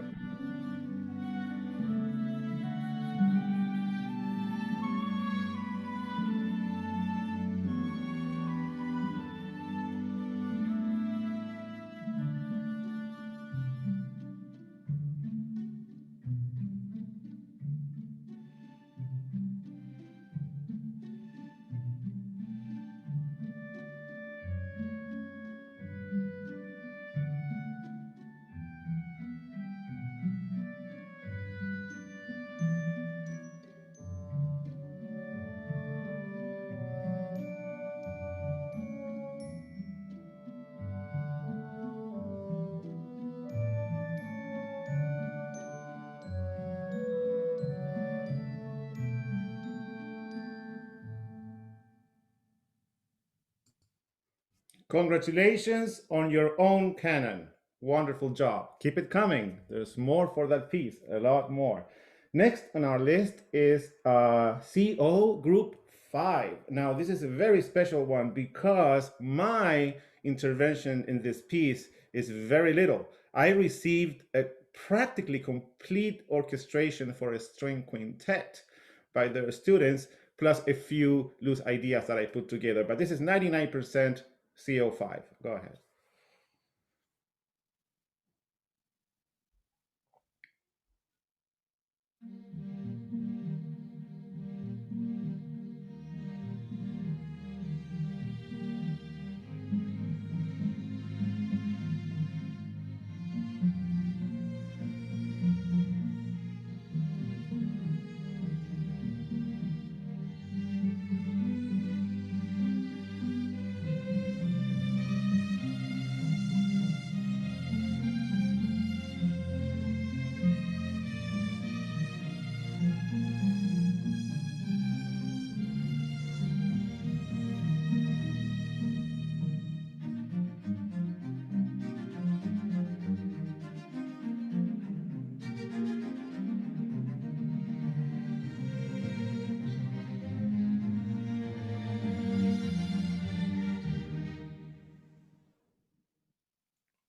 Congratulations on your own canon. Wonderful job. Keep it coming. There's more for that piece, a lot more. Next on our list is CO Group 5. Now, this is a very special one because my intervention in this piece is very little. I received a practically complete orchestration for a string quintet by the students, plus a few loose ideas that I put together. But this is 99% CO5. Go ahead.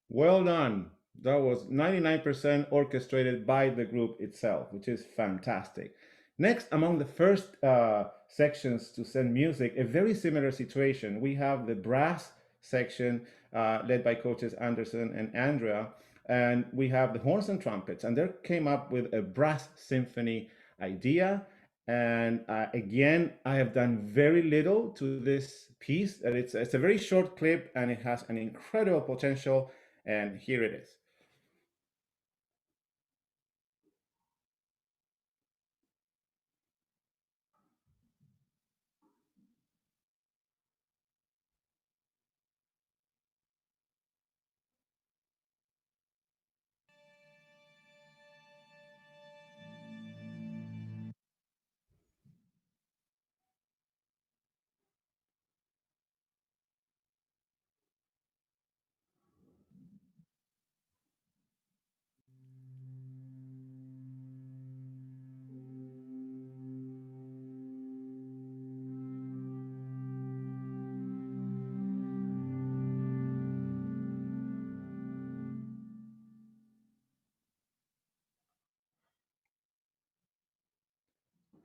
Well done. That was 99% orchestrated by the group itself, which is fantastic. Next, among the first sections to send music, a very similar situation. We have the brass section led by coaches Anderson and Andrea, and we have the horns and trumpets, and they came up with a brass symphony idea. And again, I have done very little to this piece. It's a very short clip, and it has an incredible potential. And here it is.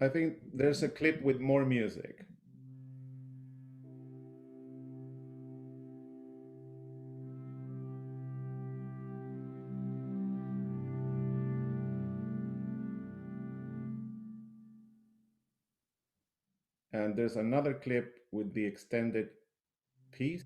I think there's a clip with more music. And there's another clip with the extended piece.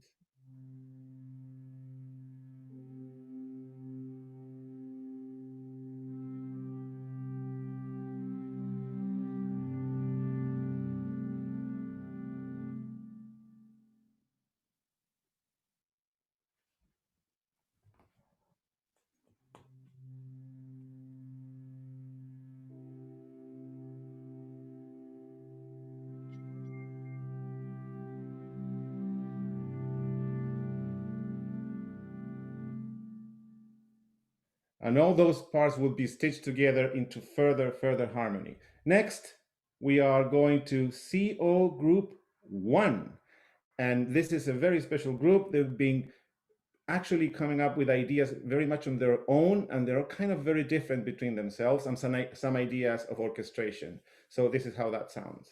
And all those parts will be stitched together into further harmony. Next, we are going to CO Group 1. And this is a very special group. They've been actually coming up with ideas very much on their own, and they're kind of very different between themselves, and some ideas of orchestration. So this is how that sounds.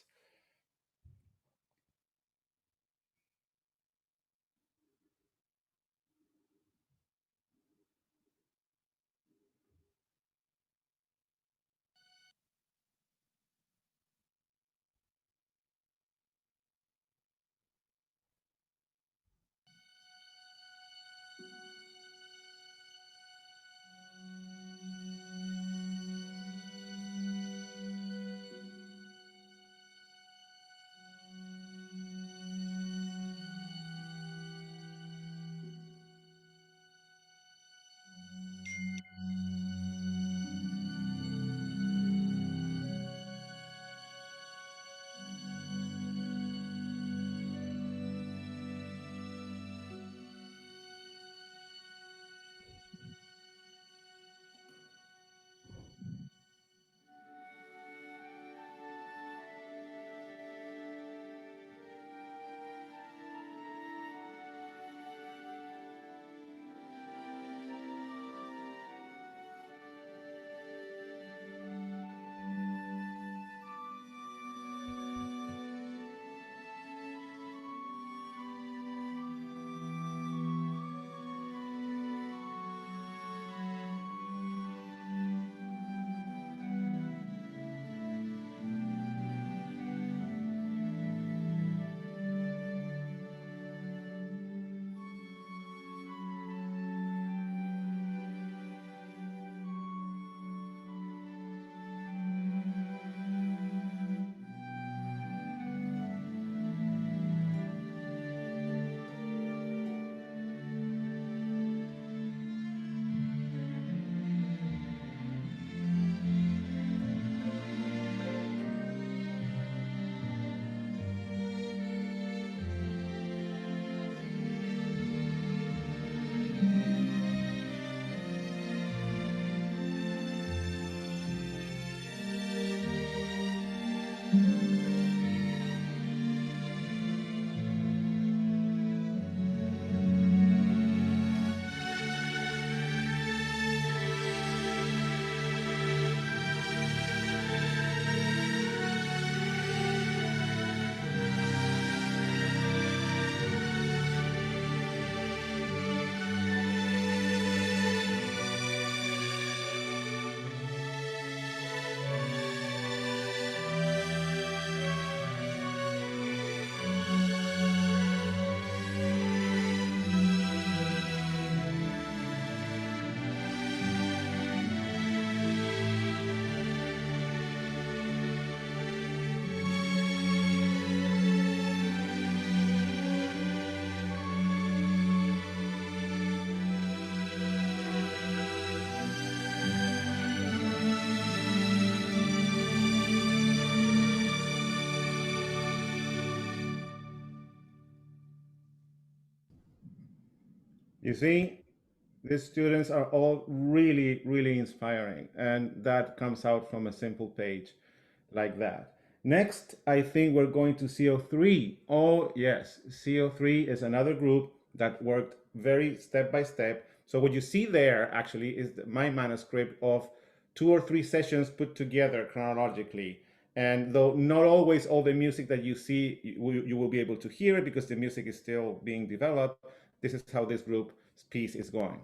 You see, these students are all really, really inspiring, and that comes out from a simple page like that. Next, I think we're going to CO3. Oh, yes, CO3 is another group that worked very step by step. So what you see there actually is my manuscript of 2 or 3 sessions put together chronologically. And though not always all the music that you see, you will be able to hear it because the music is still being developed. This is how this group piece is going.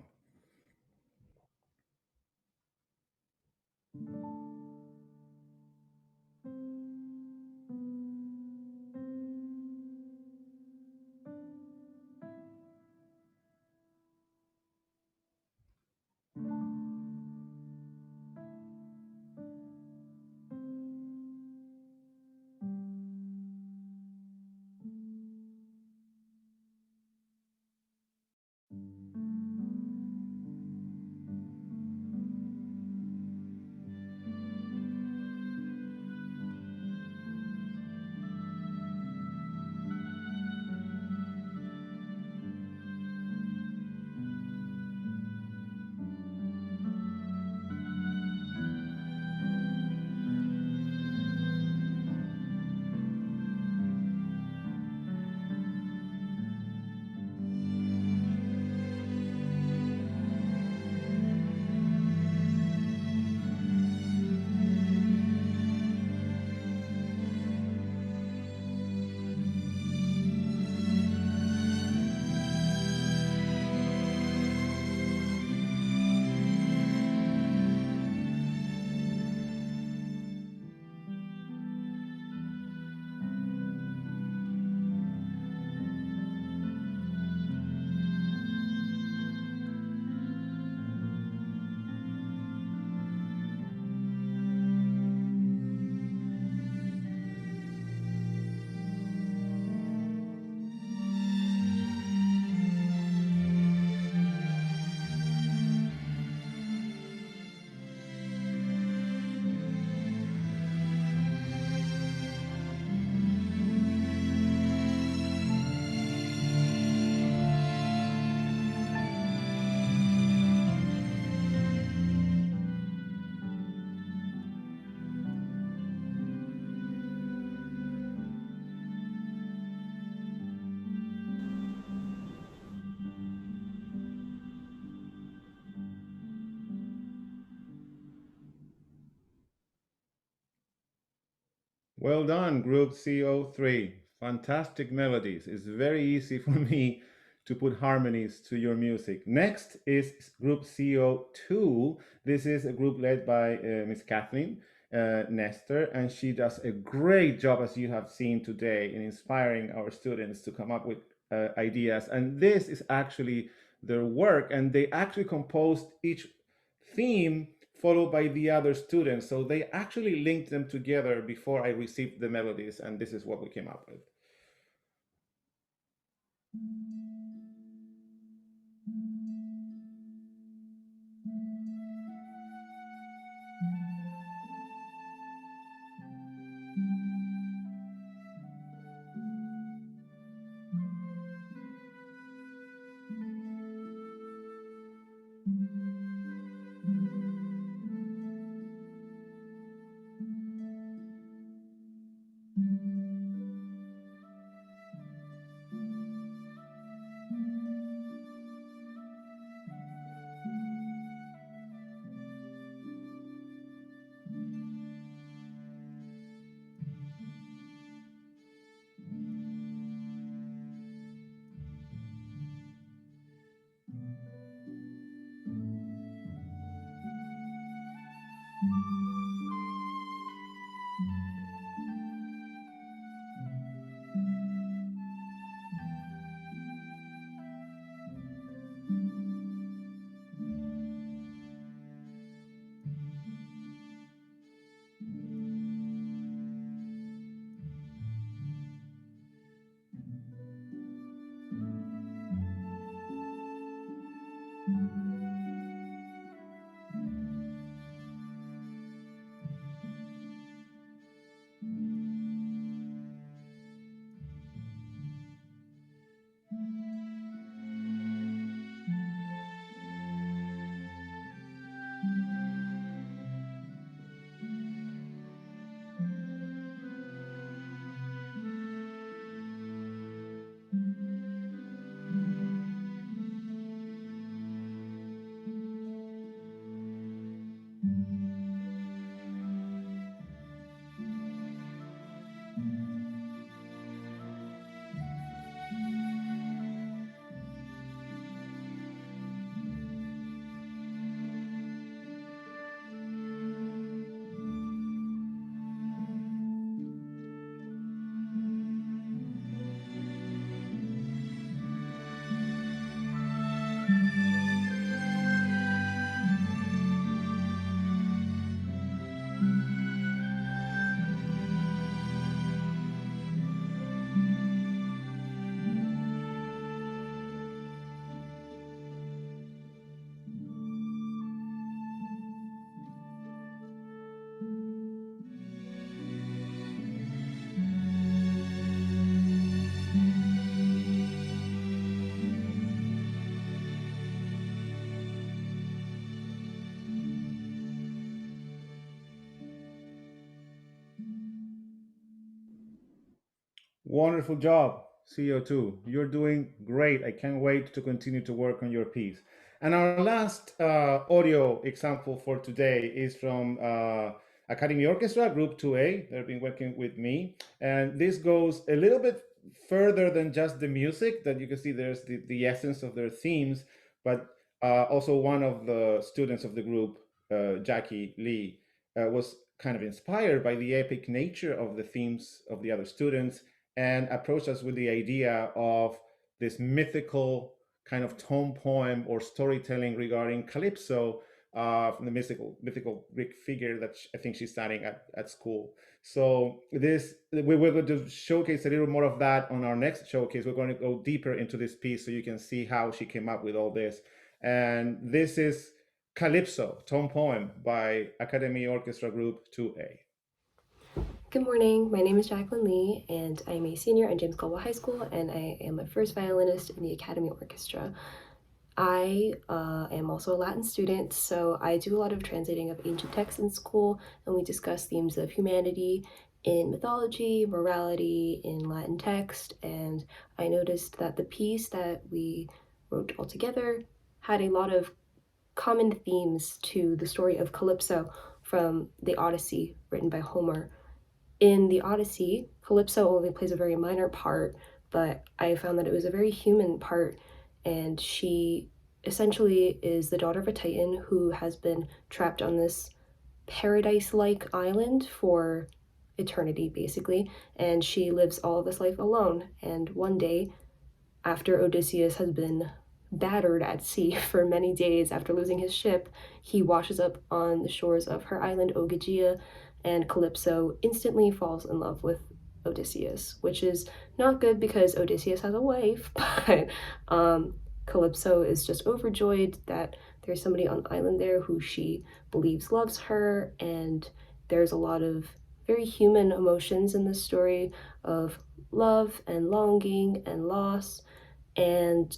Well done, Group CO3. Fantastic melodies. It's very easy for me to put harmonies to your music. Next is Group CO2. This is a group led by Miss Kathleen Nestor, and she does a great job, as you have seen today, in inspiring our students to come up with ideas. And this is actually their work, and they actually composed each theme followed by the other students. So they actually linked them together before I received the melodies, and this is what we came up with. Wonderful job, CO2. You're doing great. I can't wait to continue to work on your piece. And our last audio example for today is from Academy Orchestra, Group 2A. They've been working with me. And this goes a little bit further than just the music, that you can see there's the essence of their themes, but also one of the students of the group, Jackie Lee, was kind of inspired by the epic nature of the themes of the other students and approached us with the idea of this mythical kind of tone poem or storytelling regarding Calypso, from the mythical Greek figure that I think she's studying at school. So we're going to showcase a little more of that on our next showcase. We're going to go deeper into this piece so you can see how she came up with all this. And this is Calypso, tone poem by Academy Orchestra Group 2A. Good morning, my name is Jacqueline Lee, and I'm a senior at James Caldwell High School, and I am a first violinist in the Academy Orchestra. I am also a Latin student, so I do a lot of translating of ancient texts in school, and we discuss themes of humanity in mythology, morality in Latin text, and I noticed that the piece that we wrote all together had a lot of common themes to the story of Calypso from the Odyssey written by Homer. In the Odyssey, Calypso only plays a very minor part, but I found that it was a very human part, and she essentially is the daughter of a Titan who has been trapped on this paradise-like island for eternity, basically, and she lives all of this life alone. And one day, after Odysseus has been battered at sea for many days after losing his ship, he washes up on the shores of her island, Ogygia, and Calypso instantly falls in love with Odysseus, which is not good because Odysseus has a wife, but Calypso is just overjoyed that there's somebody on the island there who she believes loves her, and there's a lot of very human emotions in this story of love and longing and loss. And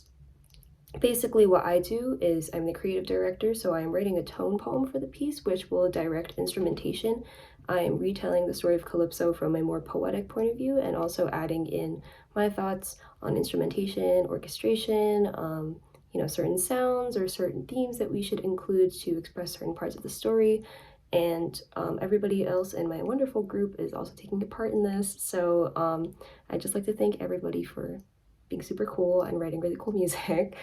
basically what I do is I'm the creative director, so I'm writing a tone poem for the piece, which will direct instrumentation. I am retelling the story of Calypso from a more poetic point of view, and also adding in my thoughts on instrumentation, orchestration, certain sounds or certain themes that we should include to express certain parts of the story. And everybody else in my wonderful group is also taking a part in this. So I'd just like to thank everybody for being super cool and writing really cool music.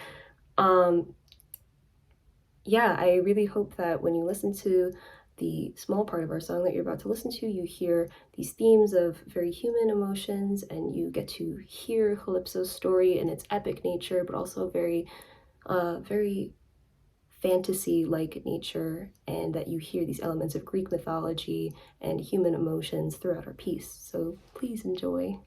Yeah, I really hope that when you listen to the small part of our song that you're about to listen to, you hear these themes of very human emotions, and you get to hear Calypso's story and its epic nature, but also very fantasy-like nature, and that you hear these elements of Greek mythology and human emotions throughout our piece. So please enjoy.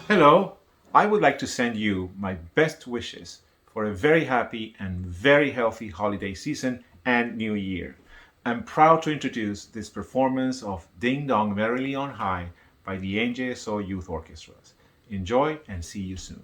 Hello, I would like to send you my best wishes for a very happy and very healthy holiday season and new year. I'm proud to introduce this performance of Ding Dong Merrily on High by the NJSO Youth Orchestras. Enjoy and see you soon.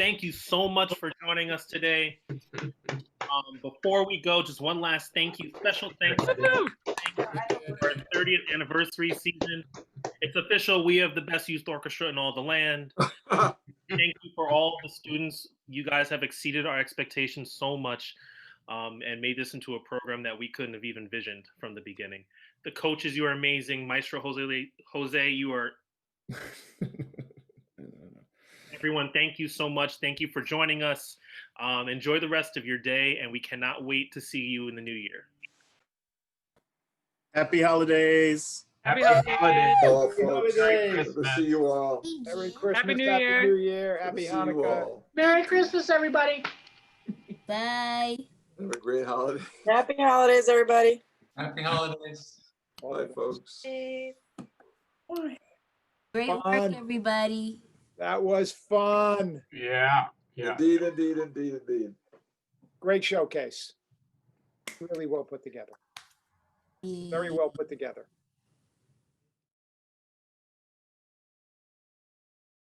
thank you so much for joining us today. Before we go, just one last thank you. Special thanks to our 30th anniversary season. It's official. We have the best youth orchestra in all the land. Thank you for all the students. You guys have exceeded our expectations so much and made this into a program that we couldn't have even envisioned from the beginning. The coaches, you are amazing. Maestro Jose, you are... Everyone, thank you so much. Thank you for joining us. Enjoy the rest of your day, and we cannot wait to see you in the new year. Happy holidays. Happy holidays. Hello, Happy folks. holidays. Good to see you all. Merry Christmas. Happy New Happy Year. New Year. Good to Happy see you Hanukkah. all. Merry Christmas, everybody. Bye. Have a great holiday. Happy holidays, everybody. Happy holidays. Bye, folks. Great work, everybody. That was fun. Yeah. Indeed, indeed, indeed, indeed. Great showcase. Really well put together. Very well put together.